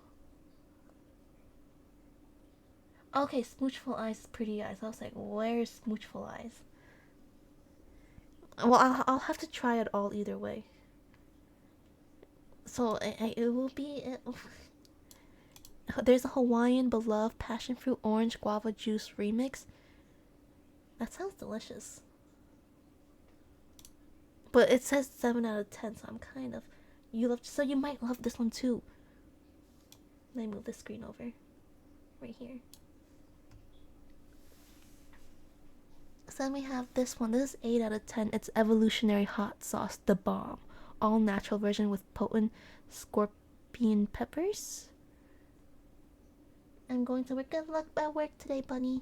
Okay, smoochful eyes is pretty eyes. I was like, where's smoochful eyes? Well, I'll have to try it all either way. So it will be. There's a Hawaiian beloved passion fruit orange guava juice remix. That sounds delicious. But it says 7 out of 10, so I'm kind of. So you might love this one too. Let me move the screen over. Right here. So then we have this one. This is 8 out of 10. It's evolutionary hot sauce, the bomb. All natural version with potent scorpion peppers. I'm going to work. Good luck at work today, bunny.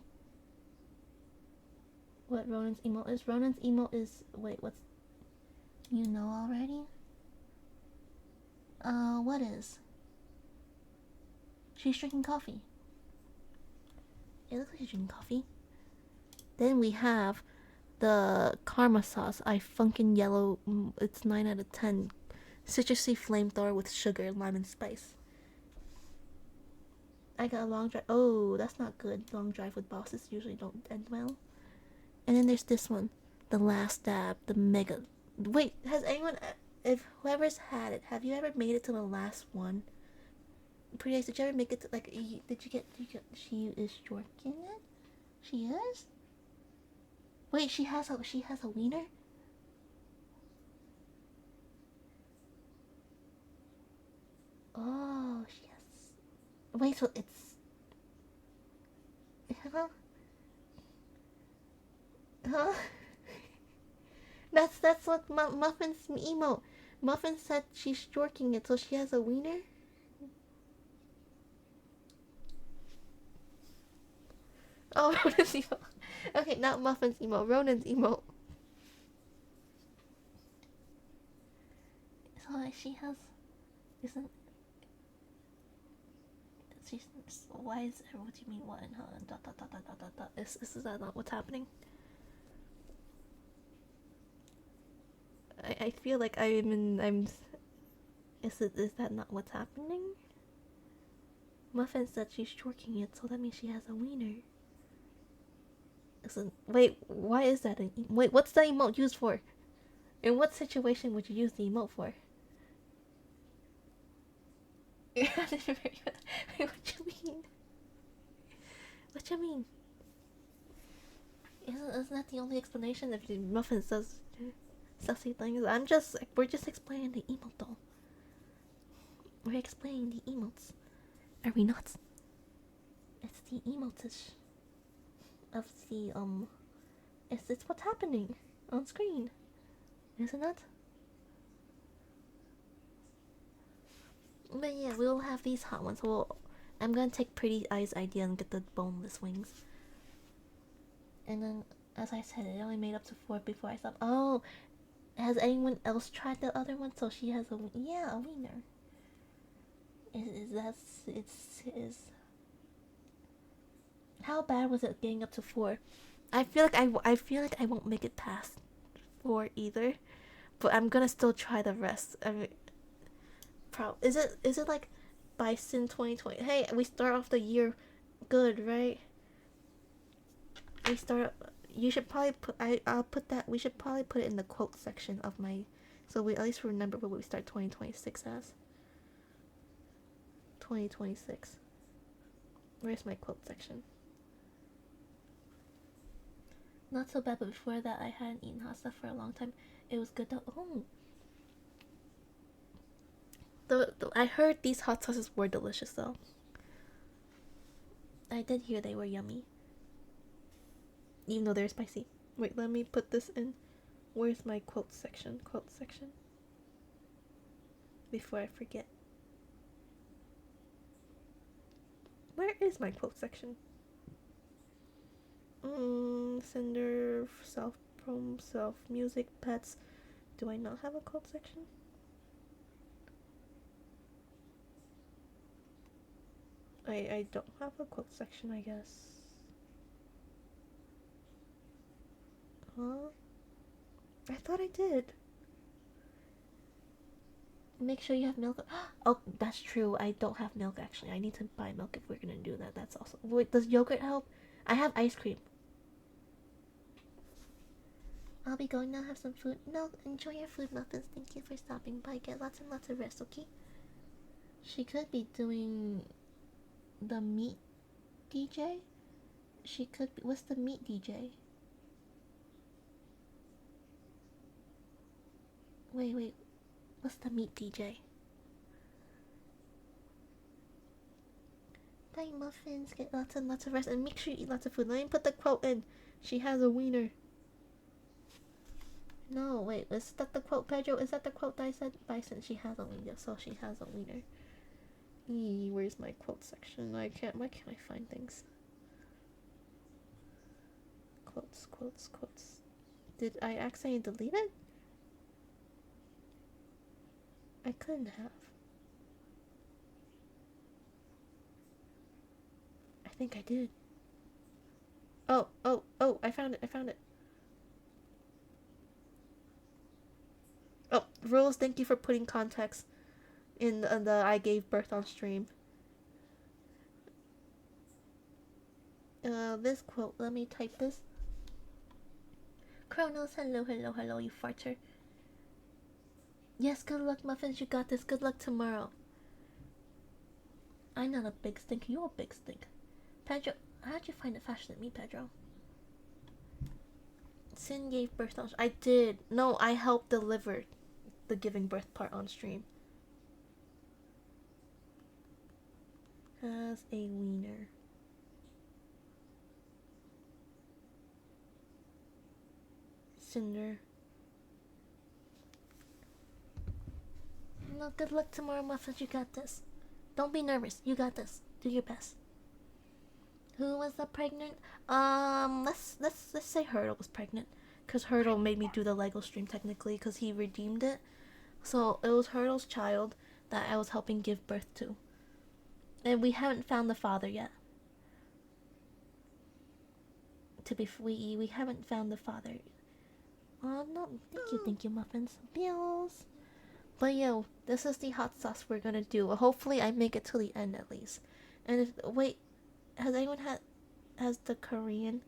What Ronan's emote is? Ronan's emote is. Wait, what's. You know already? What is? She's drinking coffee. It looks like she's drinking coffee. Then we have the karma sauce. I funkin' yellow. It's 9 out of 10. Citrusy flamethrower with sugar, lime, and spice. I got a long drive. Oh, that's not good. Long drive with bosses usually don't end well. And then there's this one, the last dab, the mega. Wait, has anyone? If whoever's had it, have you ever made it to the last one? Pretty nice. Did you ever make it to like? Did you get? She is jorking it. She is. Wait, she has a wiener. Oh, she has. Wait, so it's. Huh? Huh? That's what Muffin's emote. Muffin said she's jorking it, so she has a wiener. Oh, Ronan's emote. Okay, not Muffin's emote. Ronan's emote. So she has. Isn't. She's. Why is. What do you mean? What? Dot dot dot dot dot dot dot. Is that not what's happening? I feel like I'm. Is that not what's happening? Muffin said she's jorking it, so that means she has a wiener. Wait, why is that? Wait, what's the emote used for? In what situation would you use the emote for? Wait, what you mean? What you mean? Isn't that the only explanation? If Muffin says sassy things, we're just explaining the emote though. We're explaining the emotes. Are we not? It's the emotish of the it's what's happening on screen, isn't it? But yeah, we'll have these hot ones. I'm gonna take Pretty Eyes' idea and get the boneless wings. And then, as I said, it only made up to 4 before I stopped. Oh, has anyone else tried the other one? So she has a wiener. Is how bad was it getting up to 4? I feel like I won't make it past 4 either, but I'm gonna still try the rest. I mean, is it like Bison 2020? Hey, we start off the year good, right? We start. You should probably put. I'll put that. We should probably put it in the quote section of my, so we at least remember what we start 2026 as. 2026. Where's my quote section? Not so bad, but before that, I hadn't eaten hot stuff for a long time. It was good though. Oh, I heard these hot sauces were delicious though. I did hear they were yummy, even though they're spicy. Wait, let me put this in. Where's my quote section? Quote section. Before I forget. Where is my quote section? Cinder, self prom, self music, pets. Do I not have a quote section? I don't have a quote section, I guess. Huh? I thought I did. Make sure you have milk. Oh, that's true. I don't have milk actually. I need to buy milk if we're gonna do that. That's also. Wait, does yogurt help? I have ice cream. I'll be going now. Have some food. No, enjoy your food, muffins. Thank you for stopping by. Get lots and lots of rest, okay? She could be doing the meat DJ. She could be. What's the meat DJ? Wait. What's the meat DJ? Bye, muffins. Get lots and lots of rest, and make sure you eat lots of food. Let me put the quote in. She has a wiener. No, wait. Is that the quote, Pedro? Is that the quote that I said? Bison. She has a wiener, so she has a wiener. Where's my quote section? Why can't I find things? Quotes. Did I accidentally delete it? I couldn't have. I think I did. Oh, I found it. Oh, Rose, thank you for putting context in the I gave birth on stream. This quote, let me type this. Kronos, hello, you farter. Yes, good luck, Muffins, you got this. Good luck tomorrow. I'm not a big stink, you're a big stink. Pedro, how'd you find it faster than me, Pedro? Sin gave birth on. I did. No, I helped deliver the giving birth part on stream. Has a wiener. Cinder. No, good luck tomorrow, Muffins. You got this. Don't be nervous. You got this. Do your best. Who was the pregnant? Let's say Hurdle was pregnant, cause Hurdle made me do the Lego stream technically, cause he redeemed it. So it was Hurdle's child that I was helping give birth to, and we haven't found the father yet. We haven't found the father. Oh no! Thank you, Muffins. Bills. But yo, this is the hot sauce we're gonna do. Hopefully, I make it to the end at least. And wait, has anyone has the Korean,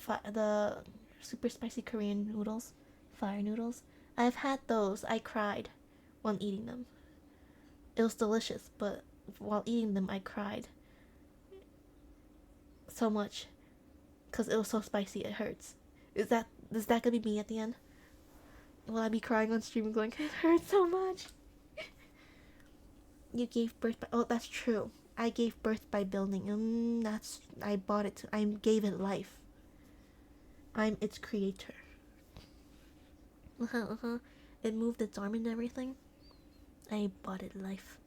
the super spicy Korean noodles, fire noodles? I've had those. I cried while eating them. It was delicious, but while eating them, I cried so much because it was so spicy. It hurts. Is that gonna be me at the end? Will I be crying on stream and going, it hurts so much? You gave birth by. Oh, that's true. I gave birth by building. I bought it. I gave it life. I'm its creator. It moved its arm and everything. I bought it life.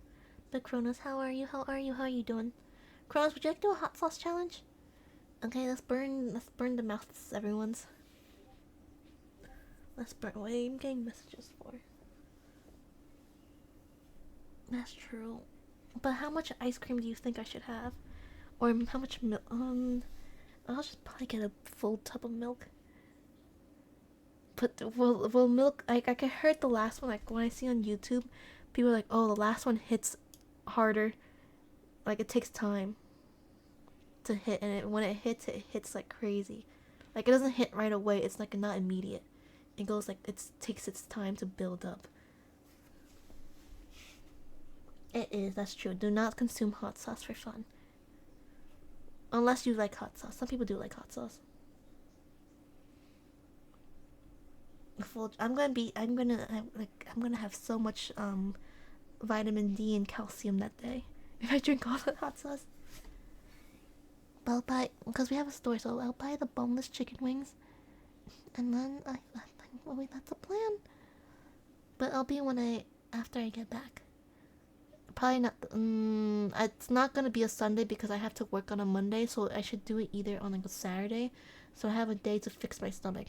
But Kronos, how are you? How are you doing? Kronos, would you like to do a hot sauce challenge? Okay, let's burn the mouths, everyone's. Let's burn. What I'm getting messages for. That's true. But how much ice cream do you think I should have? Or how much milk? I'll just probably get a full tub of milk. But will milk? I heard the last one. Like when I see on YouTube, people are like, "Oh, the last one hits harder. Like it takes time to hit, and when it hits like crazy. Like it doesn't hit right away. It's like not immediate. It goes like it takes its time to build up." It is. That's true. Do not consume hot sauce for fun. Unless you like hot sauce. Some people do like hot sauce. I'm gonna have so much vitamin D and calcium that day if I drink all the hot sauce. But I'll buy, because we have a store, so I'll buy the boneless chicken wings, and then well, wait, that's a plan. But I'll be when after I get back. Probably not. It's not gonna be a Sunday because I have to work on a Monday, so I should do it either on like a Saturday, so I have a day to fix my stomach.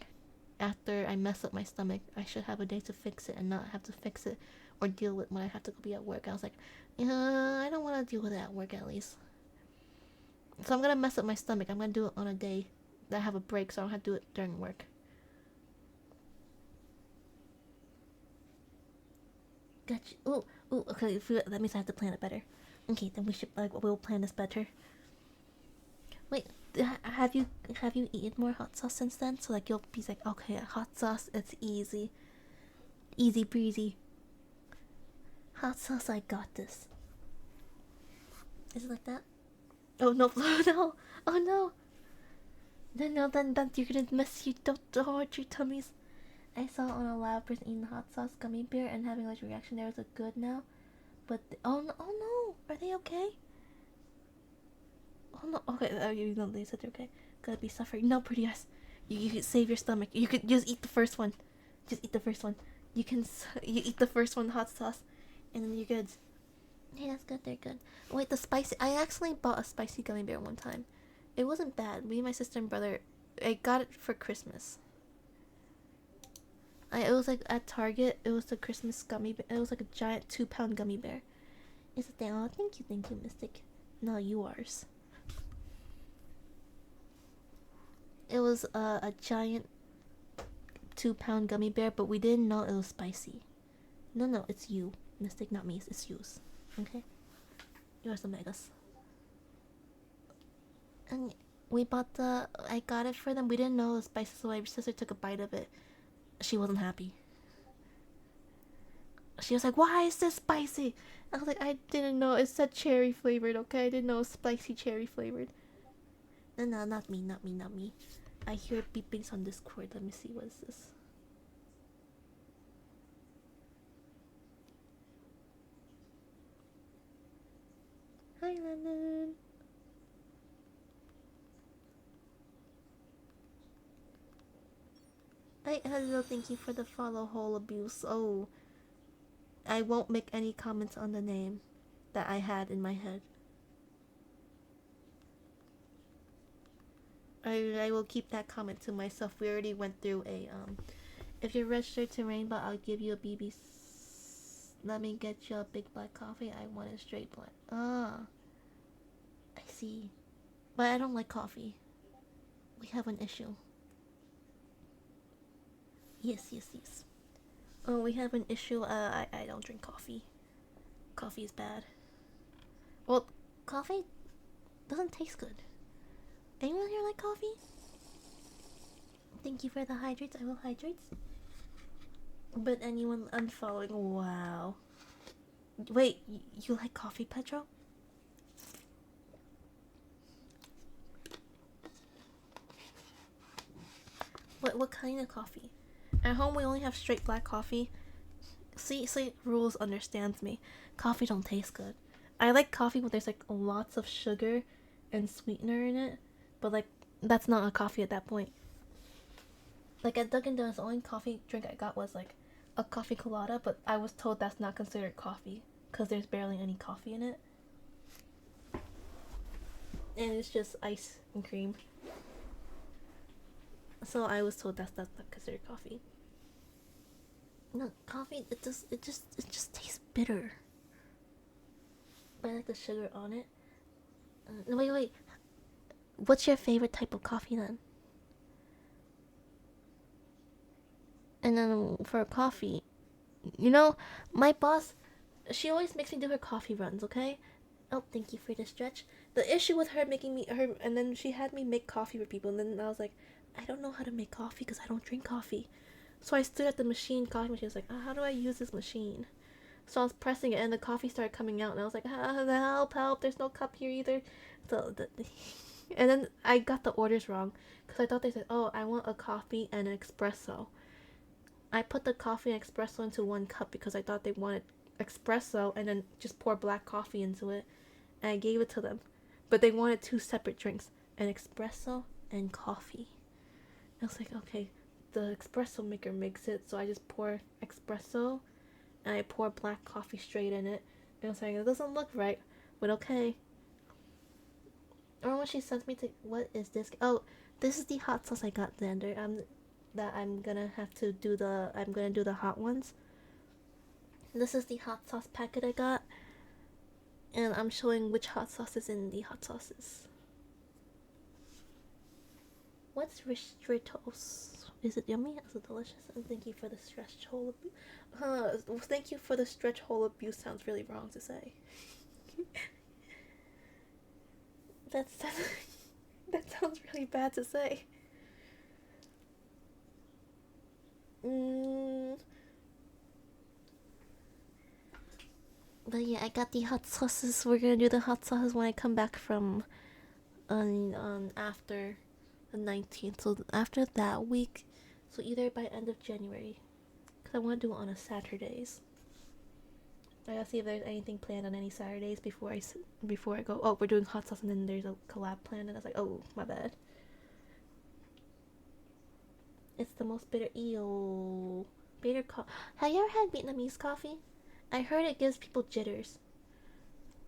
After I mess up my stomach, I should have a day to fix it and not have to fix it or deal with when I have to be at work. I was like, yeah, I don't want to deal with it at work at least. So I'm gonna mess up my stomach. I'm gonna do it on a day that I have a break, so I don't have to do it during work. Gotcha. Ooh. Okay, that means I have to plan it better. Okay, then we'll plan this better. Wait, have you eaten more hot sauce since then? So like you'll be like, okay, hot sauce, it's easy breezy. Hot sauce, I got this. Is it like that? Oh no, no, oh no. Then you're gonna mess you. Don't hurt your tummies. I saw on a live person eating hot sauce gummy bear and having like a reaction. There was a good now, but oh no, are they okay? Oh no, okay. You know they said they're okay. Gotta be suffering. No, pretty ass. You could save your stomach. You could just eat the first one. Just eat the first one. You eat the first one hot sauce, and then you're good. Hey, that's good. They're good. Wait, the spicy. I actually bought a spicy gummy bear one time. It wasn't bad. Me, my sister, and brother. I got it for Christmas. It was like at Target. It was the Christmas gummy bear. It was like a giant 2-pound gummy bear. Is it down? Oh, thank you, Mystic. No, yours. It was a giant 2-pound gummy bear, but we didn't know it was spicy. No, it's you, Mystic, not me. It's yours. Okay, yours the megas. And we bought the. I got it for them. We didn't know it was spicy, so my sister took a bite of it. She wasn't happy. She was like, "Why is this spicy?" I was like, "I didn't know it said cherry flavored. Okay, I didn't know it was spicy cherry flavored." No, not me. I hear beepings on Discord. Let me see, what is this? Hi, Lennon. Hi, hello, thank you for the follow, whole abuse. Oh, I won't make any comments on the name that I had in my head. I will keep that comment to myself. We already went through a If you're registered to Rainbow, I'll give you a BB. Let me get you a big black coffee. I want it straight black. Ah, I see. But I don't like coffee. We have an issue. Yes. Oh, we have an issue. I don't drink coffee. Coffee is bad. Well, coffee doesn't taste good. Anyone here like coffee? Thank you for the hydrates. I will hydrate. But anyone unfollowing? Wow. Wait, you like coffee, Pedro? What kind of coffee? At home we only have straight black coffee. See, Rules understands me. Coffee don't taste good. I like coffee when there's like lots of sugar and sweetener in it, but like that's not a coffee at that point. Like at Dunkin' Donuts, the only coffee drink I got was like a coffee colada, but I was told that's not considered coffee because there's barely any coffee in it, and it's just ice and cream. So I was told that's not considered coffee. No, coffee it just tastes bitter. But I like the sugar on it. No, wait. What's your favorite type of coffee then? And then for coffee, my boss, she always makes me do her coffee runs. Okay. Oh, thank you for the stretch. The issue with her making me her, and then she had me make coffee for people, and then I was like, I don't know how to make coffee because I don't drink coffee. So I stood at the coffee machine. I was like, how do I use this machine? So I was pressing it, and the coffee started coming out, and I was like, help! There's no cup here either. So and then I got the orders wrong because I thought they said, oh, I want a coffee and an espresso. I put the coffee and espresso into one cup because I thought they wanted espresso and then just pour black coffee into it. And I gave it to them. But they wanted two separate drinks, an espresso and coffee. I was like, okay, the espresso maker makes it, so I just pour espresso and I pour black coffee straight in it. And I was like, it doesn't look right, but okay. Or when she sent me to, what is this? Oh, this is the hot sauce I got, Xander. I'm gonna have to do I'm gonna do the hot ones. This is the hot sauce packet I got, and I'm showing which hot sauce is in the hot sauces. What's Ristritos? Is it yummy? Is it delicious? And thank you for the stretch hole abuse. Thank you for the stretch hole abuse. Sounds really wrong to say. that sounds really bad to say. But yeah, I got the hot sauces. We're gonna do the hot sauces when I come back from on after the 19th. So after that week, so either by end of January, because I want to do it on a Saturdays. I gotta see if there's anything planned on any Saturdays before I go. Oh, we're doing hot sauce, and then there's a collab plan, and I was like, oh, my bad. It's the most bitter. Ew. Bitter coffee. Have you ever had Vietnamese coffee? I heard it gives people jitters.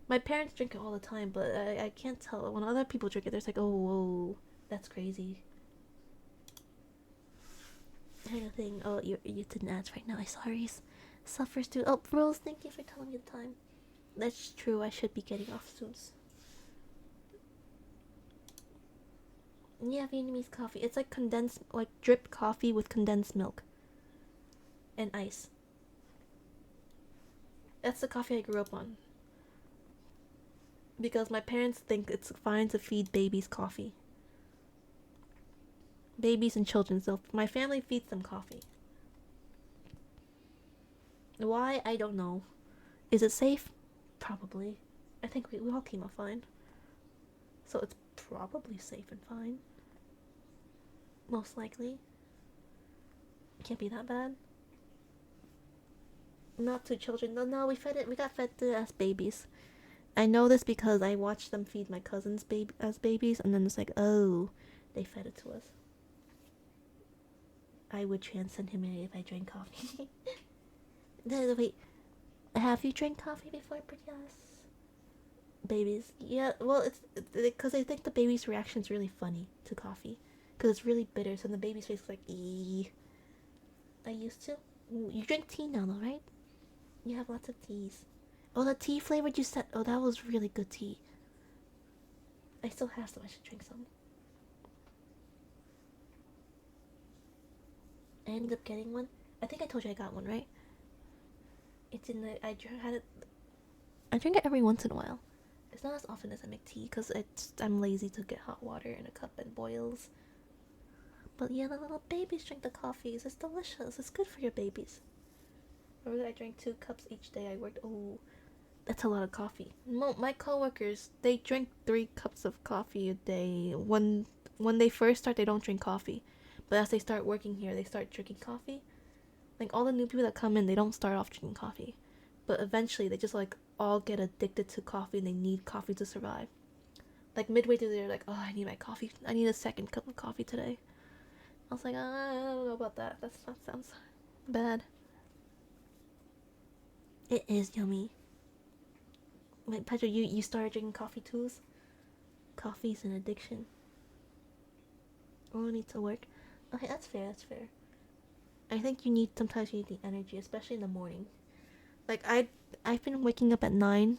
My parents drink it all the time, but I can't tell. When other people drink it, they're like, oh, whoa, that's crazy. Kind of thing. Oh, you didn't ask right now. I sorry. Suffers too. Oh, Rose, thank you for telling me the time. That's true. I should be getting off soon. Yeah, Vietnamese coffee. It's like condensed, like drip coffee with condensed milk and ice. That's the coffee I grew up on. Because my parents think it's fine to feed babies coffee. Babies and children, so my family feeds them coffee. Why? I don't know. Is it safe? Probably. I think we all came out fine. So it's probably safe and fine. Most likely. It can't be that bad. Not to children. No, we got fed to as babies. I know this because I watched them feed my cousins as babies, and then it's like, oh, they fed it to us. I would transcend humanity if I drank coffee. Wait, have you drank coffee before, pretty ass? Babies, yeah. Well, it's because I think the baby's reaction is really funny to coffee, because it's really bitter. So the baby's face is like, eee. I used to. You drink tea now, though, right? You have lots of teas. Oh, the tea flavored you said. Oh, that was really good tea. I still have some. I should drink some. I ended up getting one. I think I told you I got one, right? It's in the. I had it. I drink it every once in a while. It's not as often as I make tea because I'm lazy to get hot water in a cup and boils. But yeah, the little babies drink the coffees. It's delicious. It's good for your babies. Remember that I drank 2 cups each day I worked. Oh, that's a lot of coffee. My coworkers, they drink 3 cups of coffee a day. When they first start, they don't drink coffee, but as they start working here, they start drinking coffee. Like all the new people that come in, they don't start off drinking coffee, but eventually they just like all get addicted to coffee and they need coffee to survive. Like midway through, they're like, "Oh, I need my coffee. I need a second cup of coffee today." I was like, I don't know about that. That sounds bad. It is yummy. Wait, Pedro, you started drinking coffee too? Coffee's an addiction. Oh, need to work. Okay, that's fair. That's fair. I think sometimes you need the energy, especially in the morning. Like I've been waking up at 9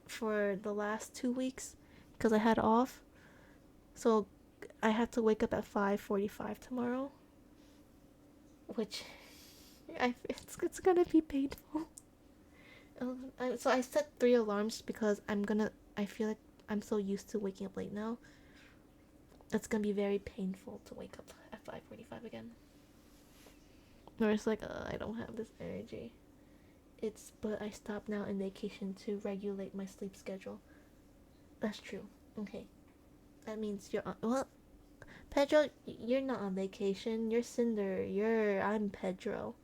for the last 2 weeks because I had off. So I have to wake up at 5:45 tomorrow, which it's gonna be painful. So I set 3 alarms because I feel like I'm so used to waking up late now. It's gonna be very painful to wake up at 5:45 again. Or it's like, I don't have this energy. But I stopped now in vacation to regulate my sleep schedule. That's true. Okay. That means you're on. Well, Pedro, you're not on vacation. You're Cinder. I'm Pedro.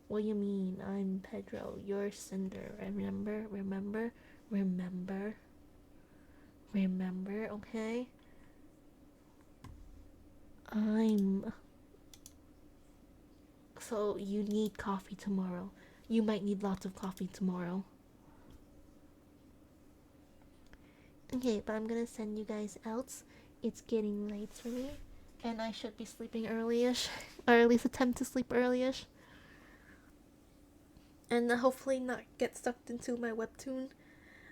What do you mean? I'm Pedro. You're Cinder. Remember? Remember? Remember? Remember? Okay? I'm. So you need coffee tomorrow. You might need lots of coffee tomorrow. Okay, but I'm gonna send you guys out. It's getting late for me, and I should be sleeping early-ish, or at least attempt to sleep early-ish, and hopefully not get sucked into my webtoon.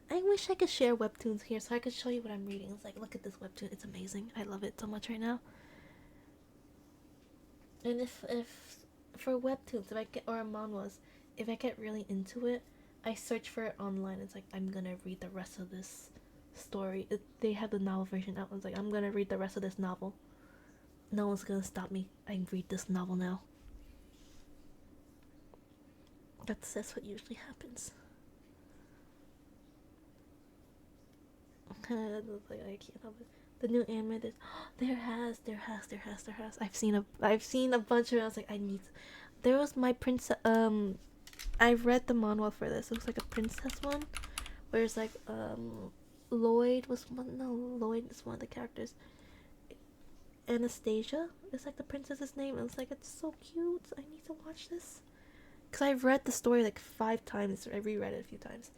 I wish I could share webtoons here so I could show you what I'm reading. It's like, look at this webtoon. It's amazing. I love it so much right now. And if for webtoons, if I get or manhwas, if I get really into it, I search for it online. It's like I'm gonna read the rest of this story. They have the novel version out. It's like I'm gonna read the rest of this novel. No one's gonna stop me. I can read this novel now. That's what usually happens. I can't help it. The new anime, there has. I've seen a bunch of it. I was like, I need. There was my princess. I read the manhwa for this. It was like a princess one, where it's like Lloyd was one. No, Lloyd is one of the characters. Anastasia is like the princess's name. It was like, it's so cute. I need to watch this because I've read the story like 5 times. I reread it a few times.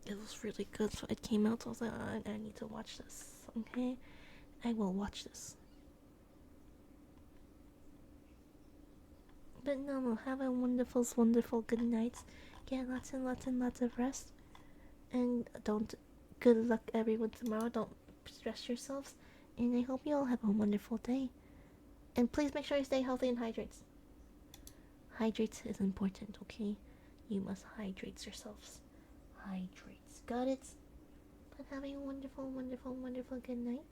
It was really good, so it came out. So I was like, I need to watch this. Okay, I will watch this. But no, have a wonderful good night. Get lots and lots of rest, and don't. Good luck everyone tomorrow. Don't stress yourselves, and I hope you all have a wonderful day. And please make sure you stay healthy and hydrate. Hydrate is important, okay? You must hydrate yourselves. Hydrate. Got it? But have a wonderful good night.